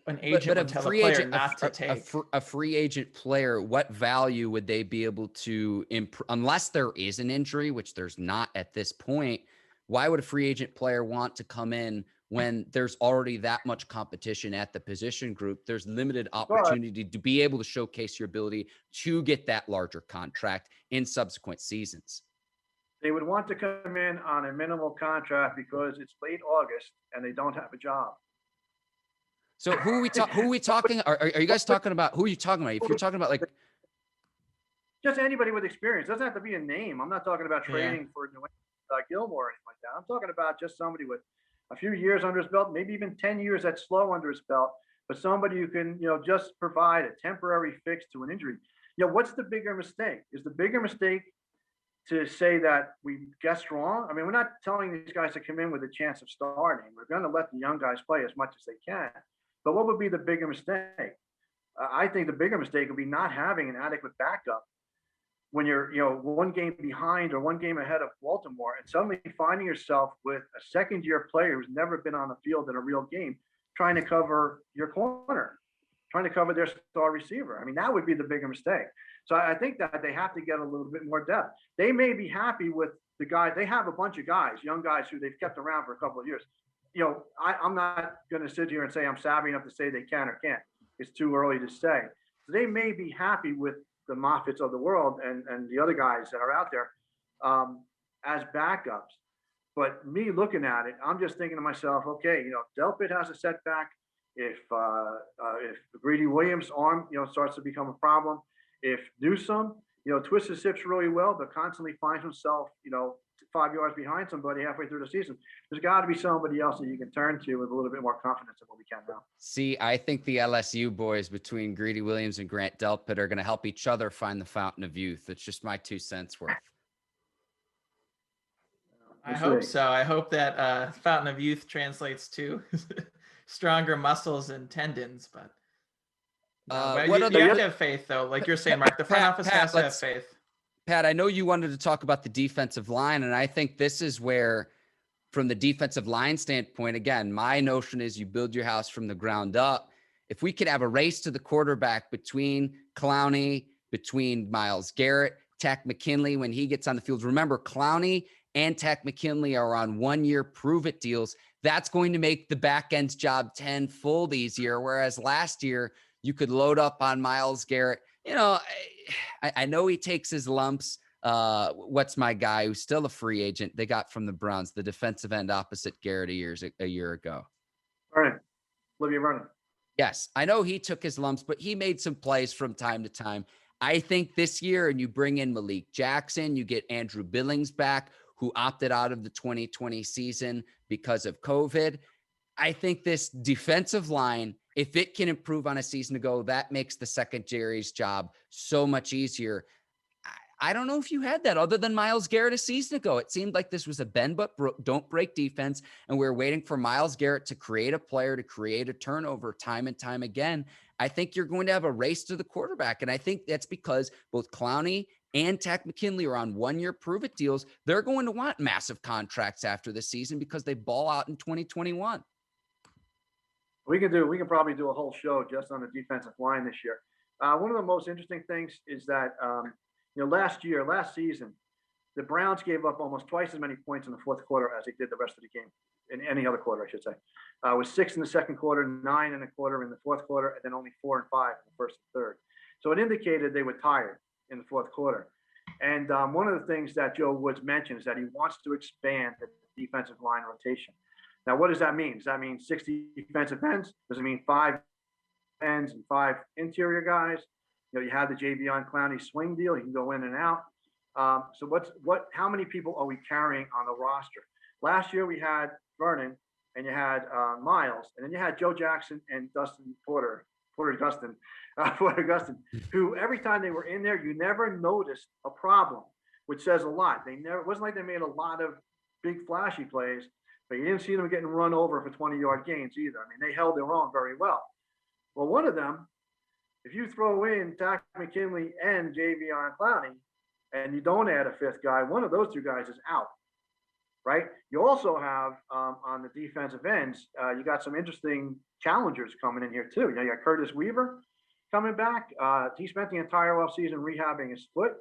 an agent would tell a player not to take. A free agent player, what value would they be able to improve unless there is an injury, which there's not at this point? Why would a free agent player want to come in when there's already that much competition at the position group? There's limited opportunity to be able to showcase your ability to get that larger contract in subsequent seasons. They would want to come in on a minimal contract because it's late August and they don't have a job. So who are we talking? Are you guys talking about, who are you talking about? If you're talking about like just anybody with experience, doesn't have to be a name. I'm not talking about trading for Gilmore or anything like that. I'm talking about just somebody with a few years under his belt, maybe even 10 years that's slow under his belt, but somebody who can, just provide a temporary fix to an injury. What's the bigger mistake? Is the bigger mistake to say that we guessed wrong? I mean, we're not telling these guys to come in with a chance of starting. We're going to let the young guys play as much as they can. But what would be the bigger mistake? I think the bigger mistake would be not having an adequate backup when you're, one game behind or one game ahead of Baltimore, and suddenly finding yourself with a second-year player who's never been on the field in a real game, trying to cover your corner, trying to cover their star receiver. I mean, that would be the bigger mistake. So I think that they have to get a little bit more depth. They may be happy with the guys. They have a bunch of guys, young guys who they've kept around for a couple of years. I'm not going to sit here and say I'm savvy enough to say they can or can't. It's too early to say. So they may be happy with the Moffitts of the world and the other guys that are out there as backups. But me looking at it, I'm just thinking to myself, okay, Delpit has a setback. If Greedy Williams' arm, starts to become a problem, if Newsome, twists his hips really well, but constantly finds himself, 5 yards behind somebody halfway through the season, there's got to be somebody else that you can turn to with a little bit more confidence than what we can now. See, I think the LSU boys between Greedy Williams and Grant Delpit are going to help each other find the fountain of youth. It's just my 2 cents worth. I hope so. I hope that fountain of youth translates to stronger muscles and tendons, but you have to have faith, though. Like you're saying, Mark, the front office has to have faith. Pat, I know you wanted to talk about the defensive line, and I think this is where, from the defensive line standpoint, again, my notion is you build your house from the ground up. If we could have a race to the quarterback between Clowney, between Myles Garrett, Takk McKinley when he gets on the field. Remember, Clowney and Takk McKinley are on 1-year prove-it deals. That's going to make the back end's job tenfold easier, whereas last year you could load up on Myles Garrett. I know he takes his lumps. What's my guy who's still a free agent they got from the Browns, the defensive end opposite Garrett a year ago? Vernon. Yes, I know he took his lumps, but he made some plays from time to time. I think this year, and you bring in Malik Jackson, you get Andrew Billings back, who opted out of the 2020 season because of COVID. I think this defensive line, if it can improve on a season ago, that makes the secondary's job so much easier. I don't know if you had that other than Myles Garrett a season ago. It seemed like this was a bend but don't break defense, and we were waiting for Myles Garrett to create a player, to create a turnover time and time again. I think you're going to have a race to the quarterback, and I think that's because both Clowney and Takk McKinley are on 1-year prove-it deals. They're going to want massive contracts after the season because they ball out in 2021. We can probably do a whole show just on the defensive line this year. One of the most interesting things is that last season, the Browns gave up almost twice as many points in the fourth quarter as they did the rest of the game, in any other quarter, I should say. It was 6 in the second quarter, 9 in the quarter in the fourth quarter, and then only 4 and 5 in the first and third. So it indicated they were tired in the fourth quarter. And one of the things that Joe Woods mentioned is that he wants to expand the defensive line rotation. Now, what does that mean? Does that mean 60 defensive ends? Does it mean 5 ends and 5 interior guys? You know, you have the Jadeveon Clowney swing deal. He can go in and out. So how many people are we carrying on the roster? Last year we had Vernon, and you had Miles, and then you had Joe Jackson and Dustin Porter Gustin, who every time they were in there, you never noticed a problem, which says a lot. It wasn't like they made a lot of big flashy plays, but you didn't see them getting run over for 20-yard gains either. I mean, they held their own very well. Well, one of them, if you throw in Takk McKinley and Jadeveon Clowney, and you don't add a fifth guy, one of those two guys is out, right? You also have on the defensive ends, you got some interesting challengers coming in here too. You know, you got Curtis Weaver coming back. He spent the entire offseason rehabbing his foot.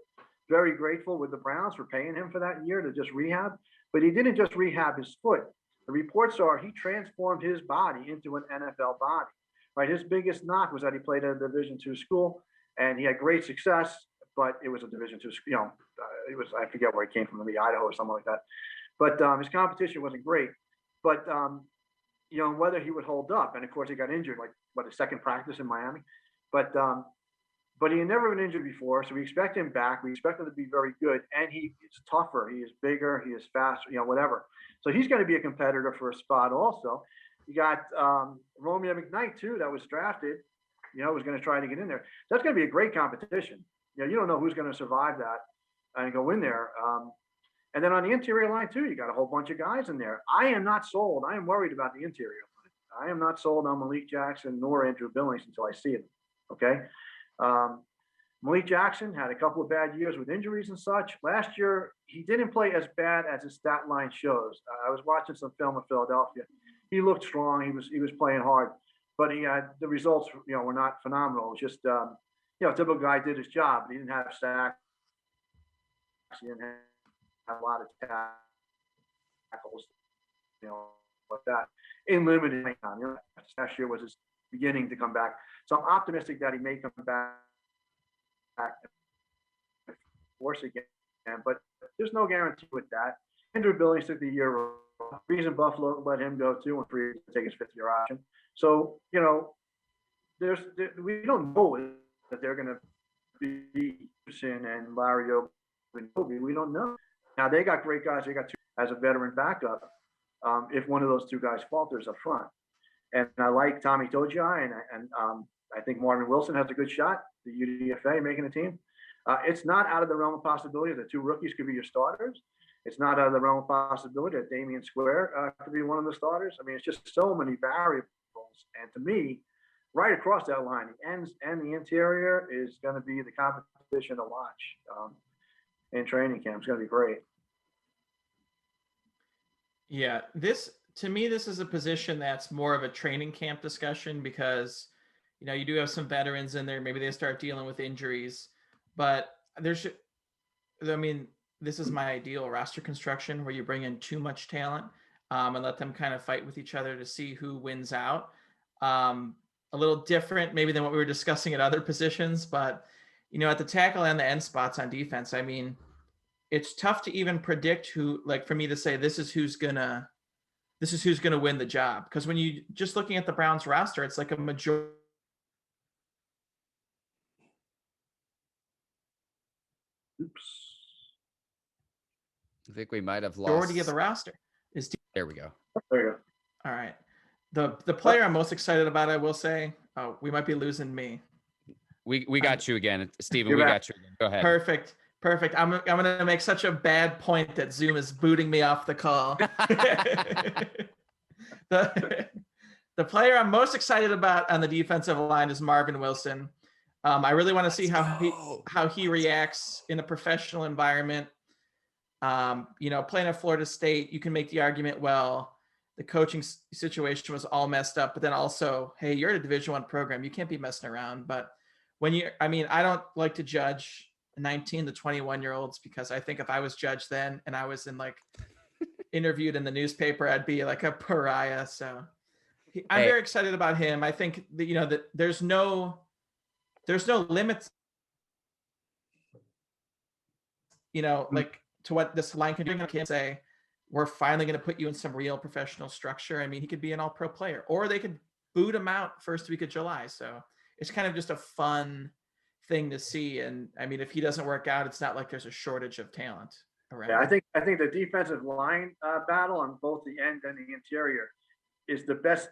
Very grateful with the Browns for paying him for that year to just rehab. But he didn't just rehab his foot. The reports are he transformed his body into an NFL body. Right? His biggest knock was that he played at a Division II school, and he had great success, but it was a Division II, you know, it was, I forget where he came from, maybe Idaho or something like that. But his competition wasn't great. But, you know, whether he would hold up. And of course, he got injured, like, his second practice in Miami. But he had never been injured before. So we expect him back. We expect him to be very good. And he is tougher. He is bigger. He is faster, you know, whatever. So he's going to be a competitor for a spot also. You got Romeo McKnight, too, that was drafted, you know, was going to try to get in there. That's going to be a great competition. You know, you don't know who's going to survive that and go in there. And then on the interior line, too, you got a whole bunch of guys in there. I am not sold. I am worried about the interior line. I am not sold on Malik Jackson nor Andrew Billings until I see it. Okay. Malik Jackson had a couple of bad years with injuries and such. Last year, he didn't play as bad as his stat line shows. I was watching some film of Philadelphia. He looked strong. He was playing hard, but he had the results, you know, were not phenomenal. It was just, you know, a typical guy did his job. He didn't have sacks. He didn't have a lot of tackles, you know, like that in limited time. You know, last year was his beginning to come back. So I'm optimistic that he may come back force again, but there's no guarantee with that. Andrew Billings took the year. Reason Buffalo let him go too and free to take his 5th-year option. So, you know, we don't know that they're going to be Houston and Larry Ogunjobi. We don't know. Now they got great guys. They got 2 as a veteran backup. If one of those 2 guys falters up front, and I like Tommy Togiai, and I think Marvin Wilson has a good shot. The UDFA making the team. It's not out of the realm of possibility that 2 rookies could be your starters. It's not out of the realm of possibility that Damian Square could be one of the starters. I mean, it's just so many variables. And to me, right across that line, the ends and the interior is going to be the competition to watch in training camp. It's going to be great. Yeah, to me, this is a position that's more of a training camp discussion because, you know, you do have some veterans in there. Maybe they start dealing with injuries, but this is my ideal roster construction where you bring in too much talent and let them kind of fight with each other to see who wins out. A little different maybe than what we were discussing at other positions, but, you know, at the tackle and the end spots on defense, I mean, it's tough to even predict who, like for me to say, this is who's gonna win the job. Because when you just looking at the Browns roster, it's like a majority. Oops. I think we might have lost. Majority of the roster is. There we go. There you go. All right. The player I'm most excited about, I will say, we might be losing me. We got you again, Steven. We got you again. Go ahead. Perfect. I'm going to make such a bad point that Zoom is booting me off the call. The player I'm most excited about on the defensive line is Marvin Wilson. I really want to see how he reacts in a professional environment. You know, playing at Florida State, you can make the argument, well, the coaching situation was all messed up, but then also, hey, you're at a Division I program. You can't be messing around. But I don't like to judge 19 to 21-year-olds, because I think if I was judged then and I was in like interviewed in the newspaper, I'd be like a pariah. So I'm very excited about him. I think that, that there's no limits, like to what this line can do. I can't say we're finally going to put you in some real professional structure. I mean, he could be an all-pro player, or they could boot him out first week of July. So it's kind of just a fun thing to see. And I mean, if he doesn't work out, it's not like there's a shortage of talent around. Yeah, I think the defensive line battle on both the end and the interior is the best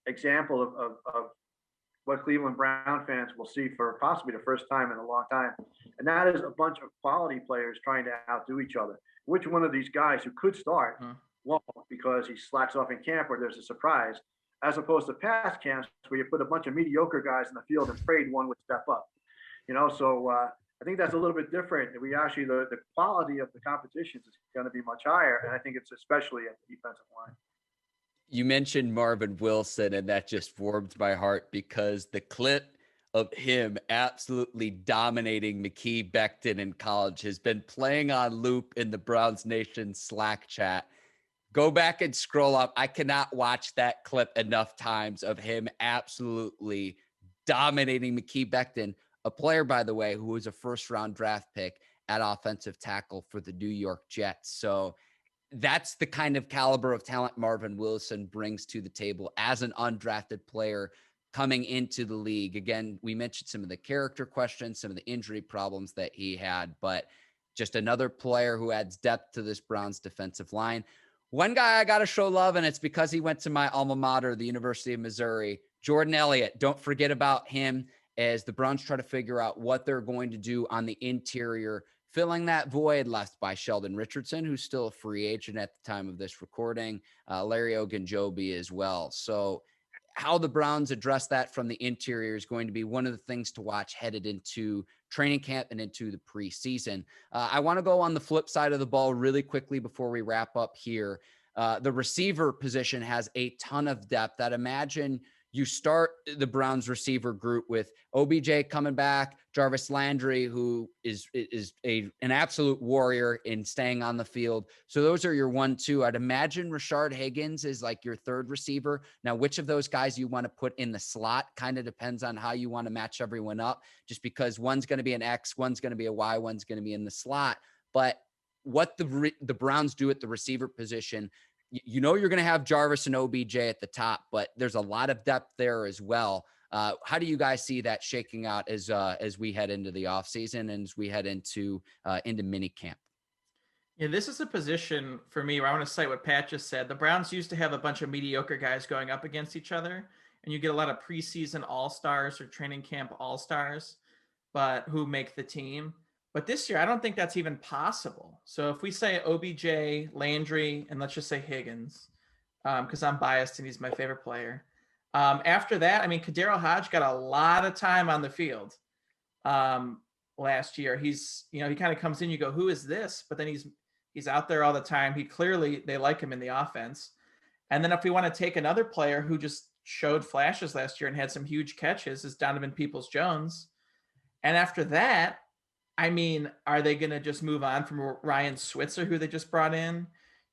example of what Cleveland Brown fans will see for possibly the first time in a long time. And that is a bunch of quality players trying to outdo each other. Which one of these guys who could start won't, because he slacks off in camp or there's a surprise, as opposed to past camps where you put a bunch of mediocre guys in the field and prayed one would step up. So I think that's a little bit different. We actually, the quality of the competitions is going to be much higher. And I think it's especially at the defensive line. You mentioned Marvin Wilson, and that just warmed my heart, because the clip of him absolutely dominating Mekhi Becton in college has been playing on loop in the Browns Nation Slack chat. Go back and scroll up. I cannot watch that clip enough times of him absolutely dominating Mekhi Becton, a player, by the way, who was a first-round draft pick at offensive tackle for the New York Jets. So that's the kind of caliber of talent Marvin Wilson brings to the table as an undrafted player coming into the league. Again, we mentioned some of the character questions, some of the injury problems that he had, but just another player who adds depth to this Browns defensive line. One guy I got to show love, and it's because he went to my alma mater, the University of Missouri, Jordan Elliott. Don't forget about him as the Browns try to figure out what they're going to do on the interior, filling that void left by Sheldon Richardson, who's still a free agent at the time of this recording, Larry Ogunjobi as well. So how the Browns address that from the interior is going to be one of the things to watch headed into training camp and into the preseason. I want to go on the flip side of the ball really quickly before we wrap up here. The receiver position has a ton of depth. I'd imagine you start the Browns receiver group with OBJ coming back, Jarvis Landry, who is an absolute warrior in staying on the field. So those are your 1-2. I'd imagine Rashard Higgins is like your third receiver. Now, which of those guys you want to put in the slot kind of depends on how you want to match everyone up, just because one's going to be an X, one's going to be a Y, one's going to be in the slot. But what the Browns do at the receiver position, you're going to have Jarvis and OBJ at the top, but there's a lot of depth there as well. How do you guys see that shaking out as we head into the offseason and as we head into mini camp? Yeah, this is a position for me where I want to cite what Pat just said. The Browns used to have a bunch of mediocre guys going up against each other, and you get a lot of preseason all-stars or training camp all-stars, but who make the team. But this year, I don't think that's even possible. So if we say OBJ, Landry, and let's just say Higgins, because I'm biased and he's my favorite player. After that, I mean, Kadero Hodge got a lot of time on the field last year. He's, he kind of comes in, you go, who is this? But then he's out there all the time. They like him in the offense. And then if we want to take another player who just showed flashes last year and had some huge catches, is Donovan Peoples-Jones. And after that, I mean, are they going to just move on from Ryan Switzer, who they just brought in?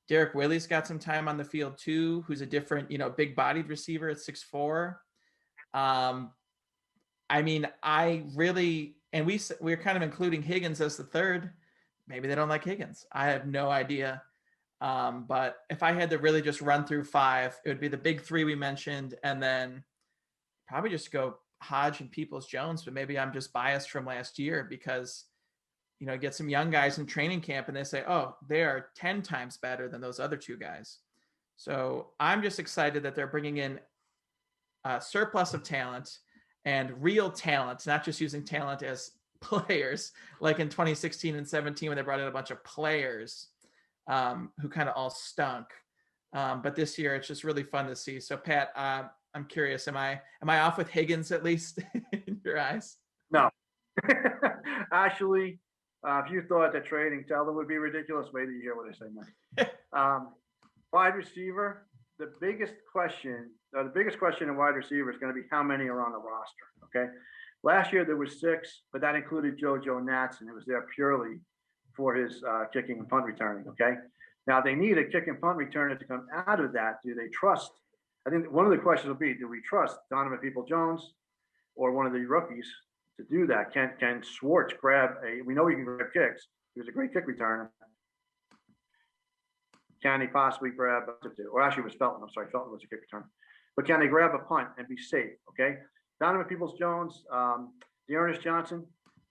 Derek Willie's got some time on the field too, who's a different, big-bodied receiver at 6'4". I mean, I really, and we're kind of including Higgins as the third. Maybe they don't like Higgins. I have no idea. But if I had to really just run through 5, it would be the big 3 we mentioned, and then probably just go Hodge and Peoples-Jones. But maybe I'm just biased from last year because get some young guys in training camp and they say, oh, they are 10 times better than those other 2 guys. So I'm just excited that they're bringing in a surplus of talent and real talent, not just using talent as players like in 2016 and 17 when they brought in a bunch of players who kind of all stunk. But this year it's just really fun to see. So Pat, I'm curious, am I off with Higgins at least in your eyes? No. Actually, if you thought that trading Teller would be ridiculous, wait till you hear what I say now. Wide receiver, the biggest question in wide receiver is going to be how many are on the roster. Okay, Last year there were 6, but that included JoJo Natson, who was there purely for his kicking and punt returning. Okay, now they need a kick and punt returner to come out of that. Do they trust? I think one of the questions will be: do we trust Donovan Peoples-Jones or one of the rookies to do that? Can Schwartz grab a? We know he can grab kicks. He was a great kick returner. Can he possibly grab or actually it was Felton? I'm sorry, Felton was a kick returner. But can they grab a punt and be safe? Okay, Donovan Peoples-Jones, Dearness Johnson,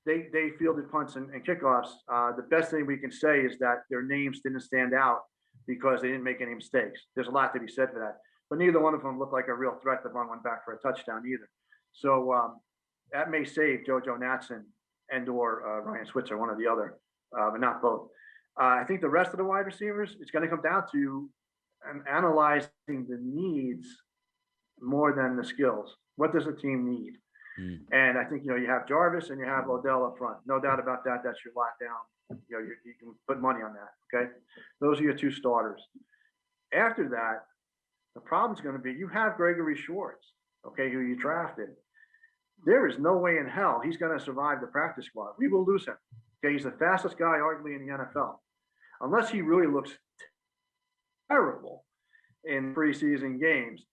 they fielded punts and kickoffs. The best thing we can say is that their names didn't stand out because they didn't make any mistakes. There's a lot to be said for that. But neither one of them looked like a real threat to run one back for a touchdown either. So that may save JoJo Natson and or Ryan Switzer, one or the other, but not both. I think the rest of the wide receivers, it's going to come down to analyzing the needs more than the skills. What does the team need? And I think, you have Jarvis and you have Odell up front. No doubt about that. That's your lockdown. You can put money on that. Okay. Those are your 2 starters. After that, the problem's going to be you have Gregory Schwartz, okay, who you drafted. There is no way in hell he's going to survive the practice squad. We will lose him. Okay. He's the fastest guy, arguably, in the NFL. Unless he really looks terrible in preseason games,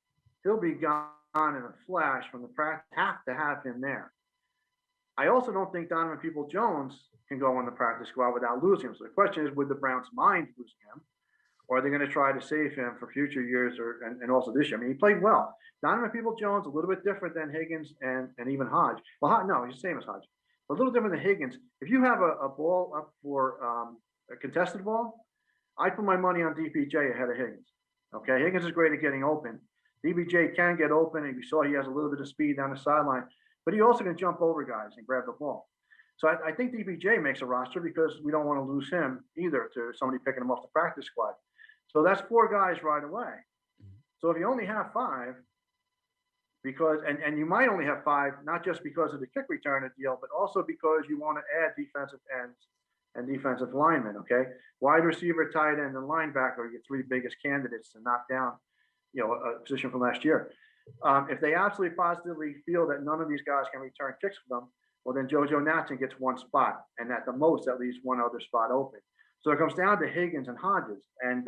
he'll be gone in a flash from the practice. Have to have him there. I also don't think Donovan Peoples-Jones can go on the practice squad without losing him. So the question is, would the Browns mind losing him? Or are they going to try to save him for future years and also this year? I mean, he played well. Donovan Peoples-Jones, a little bit different than Higgins and even Hodge. Well, no, he's the same as Hodge. A little different than Higgins. If you have a ball up for a contested ball, I put my money on DPJ ahead of Higgins. Okay, Higgins is great at getting open. DBJ can get open, and you saw he has a little bit of speed down the sideline, but he also can jump over guys and grab the ball. So I think DBJ makes a roster because we don't want to lose him either to somebody picking him off the practice squad. So that's 4 guys right away. So if you only have 5, because and you might only have 5, not just because of the kick returner deal, but also because you want to add defensive ends and defensive linemen. Okay, wide receiver, tight end, and linebacker are your 3 biggest candidates to knock down, a position from last year. If they absolutely positively feel that none of these guys can return kicks for them, well, then JoJo Natson gets 1 spot, and at the most, at least 1 other spot open. So it comes down to Higgins and Hodge, and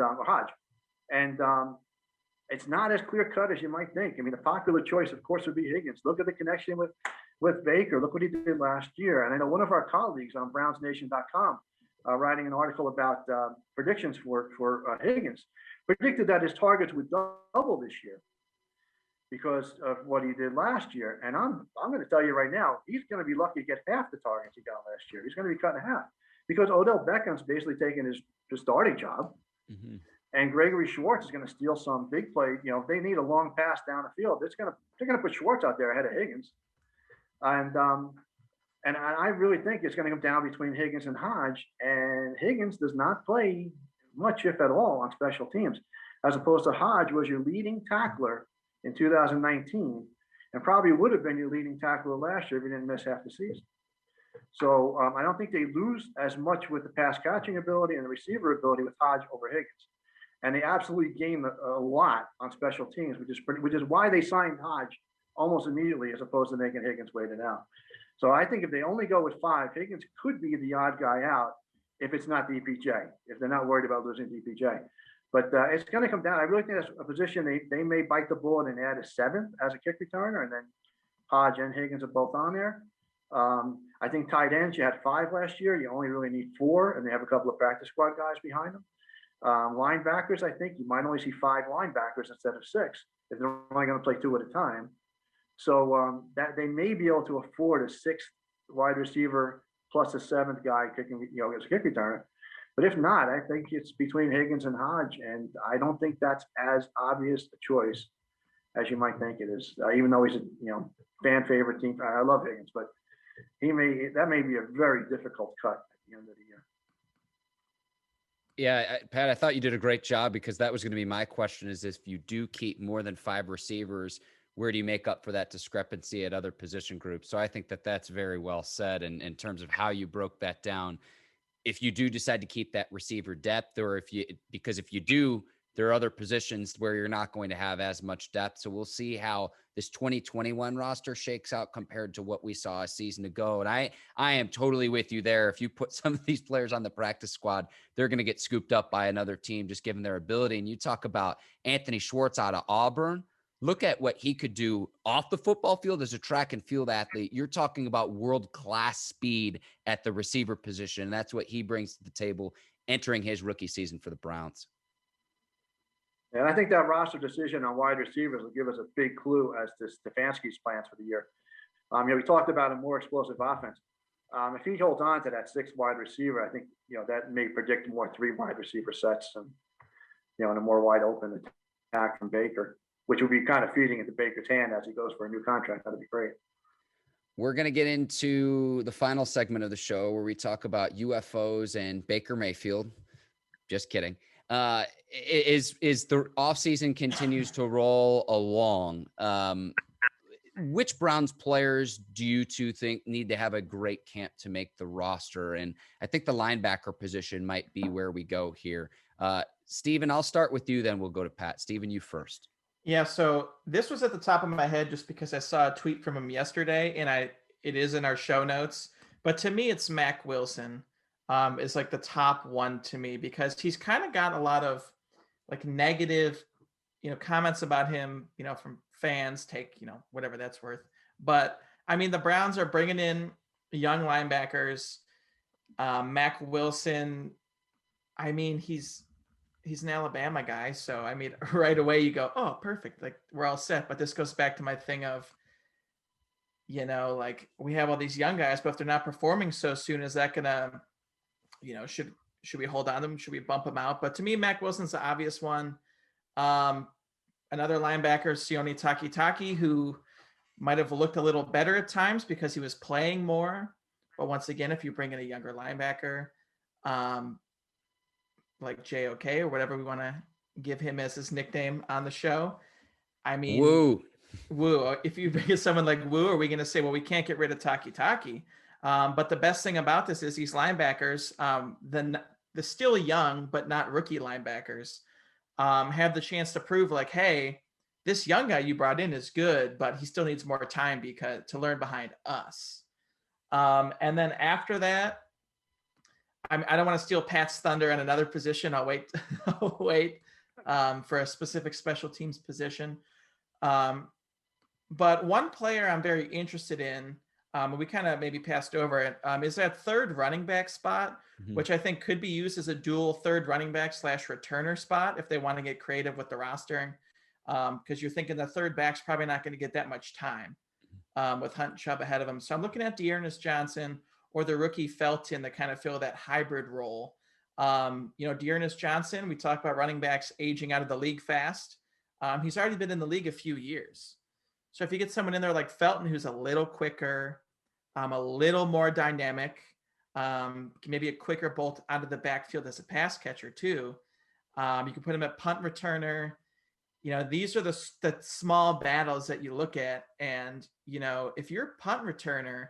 it's not as clear cut as you might think. I mean, the popular choice, of course, would be Higgins. Look at the connection with Baker. Look what he did last year. And I know one of our colleagues on BrownsNation.com, writing an article about predictions for Higgins, predicted that his targets would double this year because of what he did last year. And I'm going to tell you right now, he's going to be lucky to get half the targets he got last year. He's going to be cut in half because Odell Beckham's basically taking his starting job. Mm-hmm. And Gregory Schwartz is going to steal some big play. If they need a long pass down the field, they're going to put Schwartz out there ahead of Higgins. And I really think it's going to come down between Higgins and Hodge. And Higgins does not play much, if at all, on special teams, as opposed to Hodge was your leading tackler in 2019 and probably would have been your leading tackler last year if he didn't miss half the season. So I don't think they lose as much with the pass catching ability and the receiver ability with Hodge over Higgins. And they absolutely gain a lot on special teams, which is why they signed Hodge almost immediately as opposed to making Higgins wait it out. So I think if they only go with 5, Higgins could be the odd guy out if it's not DPJ, if they're not worried about losing DPJ. But it's going to come down. I really think that's a position they may bite the bullet and add a 7th as a kick returner, and then Hodge and Higgins are both on there. I think tight ends, you had 5 last year. You only really need 4, and they have a couple of practice squad guys behind them. Linebackers, I think you might only see 5 linebackers instead of 6 if they're only going to play 2 at a time. So that they may be able to afford a 6th wide receiver plus a 7th guy kicking, as a kick returner. But if not, I think it's between Higgins and Hodge, and I don't think that's as obvious a choice as you might think it is. Even though he's a fan favorite team, I love Higgins, but that may be a very difficult cut at the end of the year. Yeah, Pat, I thought you did a great job because that was going to be my question: is if you do keep more than 5 receivers, where do you make up for that discrepancy at other position groups? So I think that that's very well said in terms of how you broke that down. If you do decide to keep that receiver depth, or if you do there are other positions where you're not going to have as much depth. So we'll see how this 2021 roster shakes out compared to what we saw a season ago. And I am totally with you there. If you put some of these players on the practice squad, they're going to get scooped up by another team, just given their ability. And you talk about Anthony Schwartz out of Auburn. Look at what he could do off the football field as a track and field athlete. You're talking about world-class speed at the receiver position. And that's what he brings to the table entering his rookie season for the Browns. And I think that roster decision on wide receivers will give us a big clue as to Stefanski's plans for the year. We talked about a more explosive offense. If he holds on to that 6 wide receiver, I think, that may predict more 3 wide receiver sets and, and a more wide open attack from Baker, which would be kind of feeding into Baker's hand as he goes for a new contract. That'd be great. We're going to get into the final segment of the show where we talk about UFOs and Baker Mayfield. Just kidding. Is the offseason continues to roll along. Which Browns players do you two think need to have a great camp to make the roster? And I think the linebacker position might be where we go here. Steven, I'll start with you, then we'll go to Pat. Steven, you first. Yeah, so this was at the top of my head just because I saw a tweet from him yesterday, and it is in our show notes. But to me, it's Mac Wilson is like the top one to me, because he's kind of got a lot of like negative, comments about him, from fans. Take, whatever that's worth. But I mean, the Browns are bringing in young linebackers. Mac Wilson, I mean, he's an Alabama guy. So, I mean, right away you go, oh, perfect. Like, we're all set. But this goes back to my thing of, like, we have all these young guys, but if they're not performing so soon, is that going to, should we hold on to them? Should we bump them out? But to me, Mac Wilson's the obvious one. Another linebacker, Sione Takitaki, who might have looked a little better at times because he was playing more. But once again, if you bring in a younger linebacker, like JOK or whatever we want to give him as his nickname on the show. I mean, Woo. If you bring in someone like Woo, are we going to say, well, we can't get rid of Takitaki? But the best thing about this is these linebackers, the still young but not rookie linebackers, have the chance to prove like, hey, this young guy you brought in is good, but he still needs more time to learn behind us. And then after that, I don't want to steal Pat's thunder on another position. I'll wait. For a specific special teams position. But one player I'm very interested in, we kind of maybe passed over it, is that third running back spot, which I think could be used as a dual third running back / returner spot if they want to get creative with the roster. Because you're thinking the third back's probably not going to get that much time with Hunt and Chubb ahead of him. So I'm looking at Dearness Johnson or the rookie Felton to kind of fill that hybrid role. Dearness Johnson, we talk about running backs aging out of the league fast. He's already been in the league a few years. So if you get someone in there like Felton, who's a little quicker, a little more dynamic, maybe a quicker bolt out of the backfield as a pass catcher too. You can put him at punt returner. These are the small battles that you look at. And, if your punt returner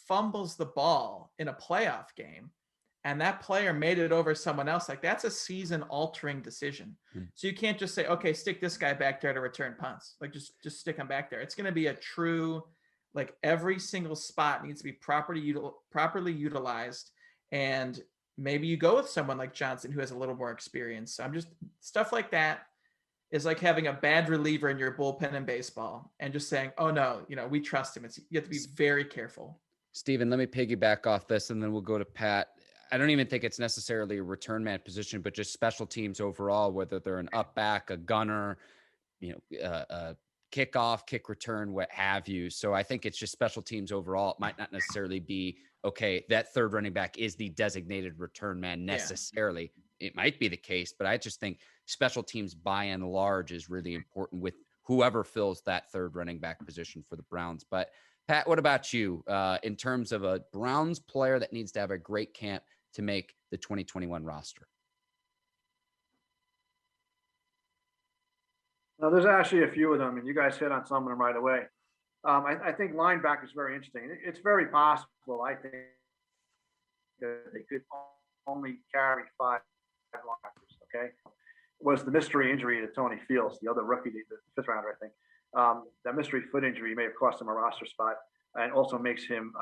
fumbles the ball in a playoff game and that player made it over someone else, like that's a season altering decision. So you can't just say, okay, stick this guy back there to return punts. Like just stick him back there. It's going to be a true, like every single spot needs to be properly utilized. And maybe you go with someone like Johnson, who has a little more experience. So stuff like that is like having a bad reliever in your bullpen in baseball and just saying, oh no, we trust him. You have to be very careful. Steven, let me piggyback off this and then we'll go to Pat. I don't even think it's necessarily a return man position, but just special teams overall, whether they're an up back, a gunner, a kickoff, kick return, what have you. So I think it's just special teams overall. It might not necessarily be, okay, that third running back is the designated return man necessarily. Yeah. It might be the case, but I just think special teams by and large is really important with whoever fills that third running back position for the Browns. But Pat, what about you in terms of a Browns player that needs to have a great camp to make the 2021 roster? Now, there's actually a few of them, and you guys hit on some of them right away. I think linebacker is very interesting. It's very possible, I think, that they could only carry 5 linebackers, okay? was the mystery injury to Tony Fields, the other rookie, the fifth rounder, I think. That mystery foot injury may have cost him a roster spot and also makes him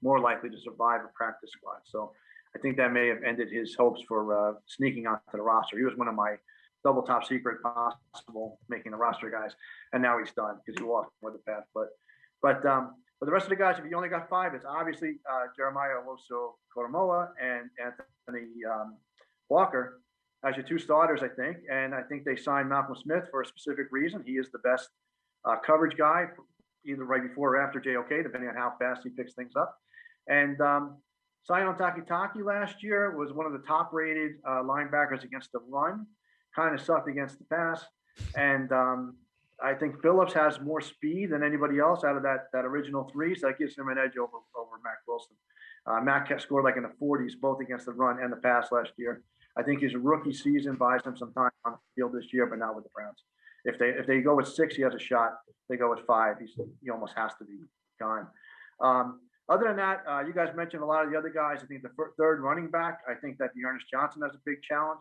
more likely to survive a practice squad. So I think that may have ended his hopes for sneaking onto the roster. He was one of my double top secret possible making the roster guys, and now he's done because he walked with the path. But the rest of the guys, if you only got five, it's obviously Jeremiah Owusu-Koramoah and Anthony Walker as your two starters, I think. And I think they signed Malcolm Smith for a specific reason. He is the best coverage guy, either right before or after JOK, depending on how fast he picks things up. And Sion Takitaki last year was one of the top-rated linebackers against the run, kind of sucked against the pass. And I think Phillips has more speed than anybody else out of that original three, so that gives him an edge over Mac Wilson. Mac scored like in the 40s, both against the run and the pass last year. I think his rookie season buys him some time on the field this year, but not with the Browns. If they go with 6, he has a shot. If they go with 5, he almost has to be gone. Other than that, you guys mentioned a lot of the other guys. I think the third running back, I think that Dearness Johnson has a big challenge.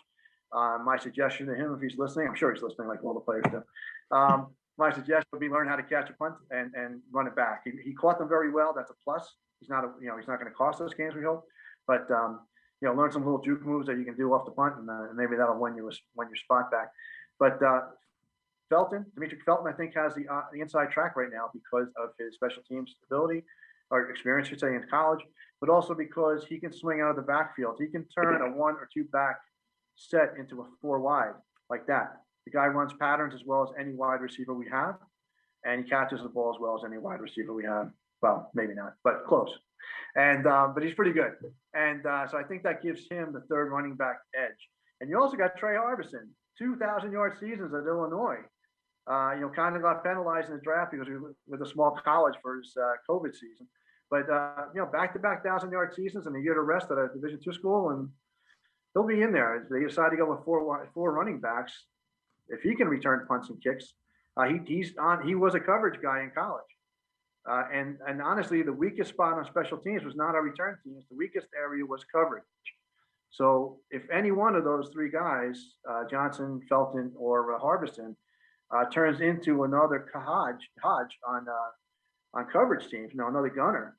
My suggestion to him, if he's listening, I'm sure he's listening like all the players do. My suggestion would be learn how to catch a punt and run it back. He caught them very well. That's a plus. He's not going to cost us games, we hope. But learn some little juke moves that you can do off the punt, and maybe that'll win your spot back. But Dimitri Felton, I think, has the inside track right now because of his special teams ability or experience, I should say, in college, but also because he can swing out of the backfield. He can turn a 1 or 2 back set into a 4 wide like that. The guy runs patterns as well as any wide receiver we have, and he catches the ball as well as any wide receiver we have. Well, maybe not, but close. And but he's pretty good. And so I think that gives him the third running back edge. And you also got Trey Harbison, 2,000-yard seasons at Illinois. Kind of got penalized in the draft because he was with a small college for his COVID season. But back-to-back 1,000-yard seasons and a year to rest at a Division II school, and he'll be in there. If they decide to go with four running backs, if he can return punts and kicks, he was a coverage guy in college. And honestly, the weakest spot on special teams was not our return teams. The weakest area was coverage. So if any one of those three guys, Johnson, Felton, or Harbison, turns into another Hodge on coverage teams, another gunner,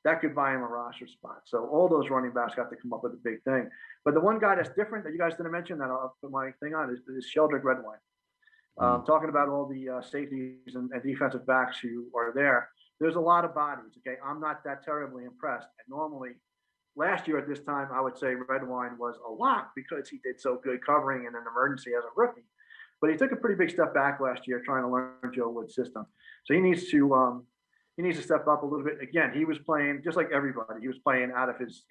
that could buy him a roster spot. So all those running backs have to come up with a big thing. But the one guy that's different that you guys didn't mention that I'll put my thing on is Sheldrick Redwine. Talking about all the safeties and defensive backs who are there. There's a lot of bodies. Okay, I'm not that terribly impressed. And normally, last year at this time, I would say Redwine was a lot because he did so good covering in an emergency as a rookie. But he took a pretty big step back last year trying to learn Joe Wood's system. So he needs to step up a little bit. Again, he was playing just like everybody. He was playing out of his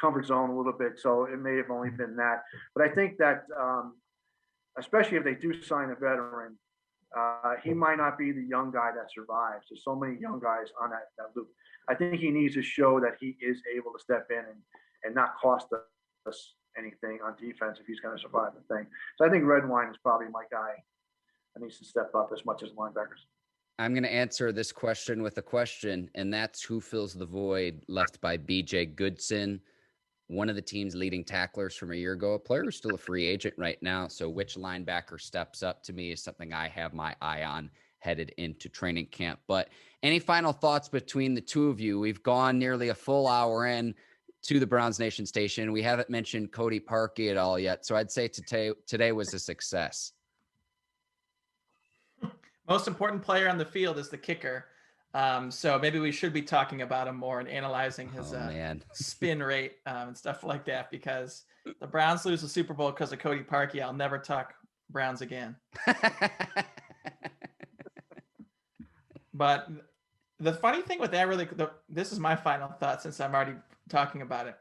comfort zone a little bit. So it may have only been that. But I think that especially if they do sign a veteran, he might not be the young guy that survives. There's so many young guys on that loop. I think he needs to show that he is able to step in and not cost us anything on defense if he's going to survive the thing. So I think Redwine is probably my guy that needs to step up as much as linebackers. I'm going to answer this question with a question, and that's who fills the void left by BJ Goodson, one of the team's leading tacklers from a year ago, a player who's still a free agent right now. So which linebacker steps up to me is something I have my eye on headed into training camp. But any final thoughts between the two of you? We've gone nearly a full hour in to the Browns Nation station. We haven't mentioned Cody Parkey at all yet. So I'd say today was a success. Most important player on the field is the kicker. So maybe we should be talking about him more and analyzing his spin rate and stuff like that, because the Browns lose the Super Bowl because of Cody Parkey. I'll never talk Browns again. But the funny thing with that, this is my final thought since I'm already talking about it,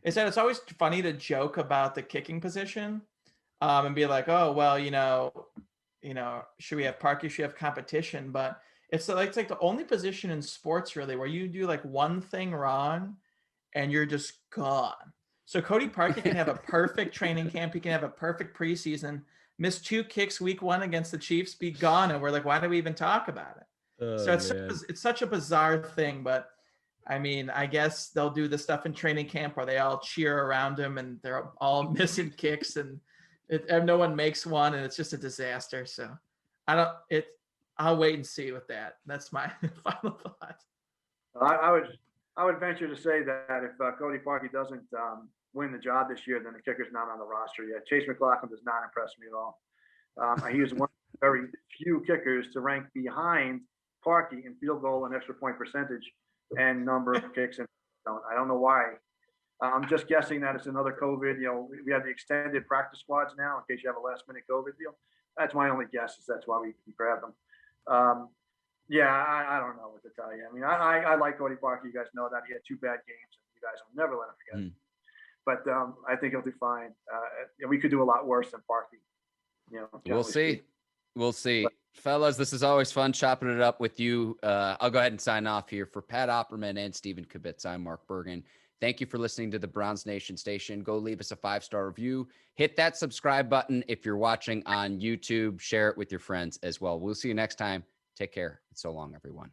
is that it's always funny to joke about the kicking position and be like, oh, well, should we have Parkey? Should we have competition? But it's like the only position in sports really where you do like one thing wrong and you're just gone. So Cody Parkey can have a perfect training camp. He can have a perfect preseason, miss 2 kicks week 1 against the Chiefs, be gone. And we're like, why do we even talk about it? So it's such a bizarre thing. But I mean, I guess they'll do the stuff in training camp where they all cheer around him and they're all missing kicks. And And no one makes one, and it's just a disaster. So I'll wait and see with that. That's my final thought. I would venture to say that if Cody Parkey doesn't win the job this year, then the kicker's not on the roster yet. Chase McLaughlin does not impress me at all. He was one of the very few kickers to rank behind Parkey in field goal and extra point percentage and number of kicks. And I don't know why. I'm just guessing that it's another COVID. We have the extended practice squads now in case you have a last minute COVID deal. That's my only guess. Is that's why we grabbed them. I don't know what to tell you. I mean, I like Cody Parkey. You guys know that he had 2 bad games, and you guys will never let him forget. But I think he'll do fine. We could do a lot worse than Parkey. We'll see. We'll see. Fellas, this is always fun chopping it up with you. I'll go ahead and sign off here. For Pat Opperman and Steven Kubitza, I'm Mark Bergin. Thank you for listening to the Browns Nation Station. Go leave us a 5-star review. Hit that subscribe button if you're watching on YouTube. Share it with your friends as well. We'll see you next time. Take care. And so long, everyone.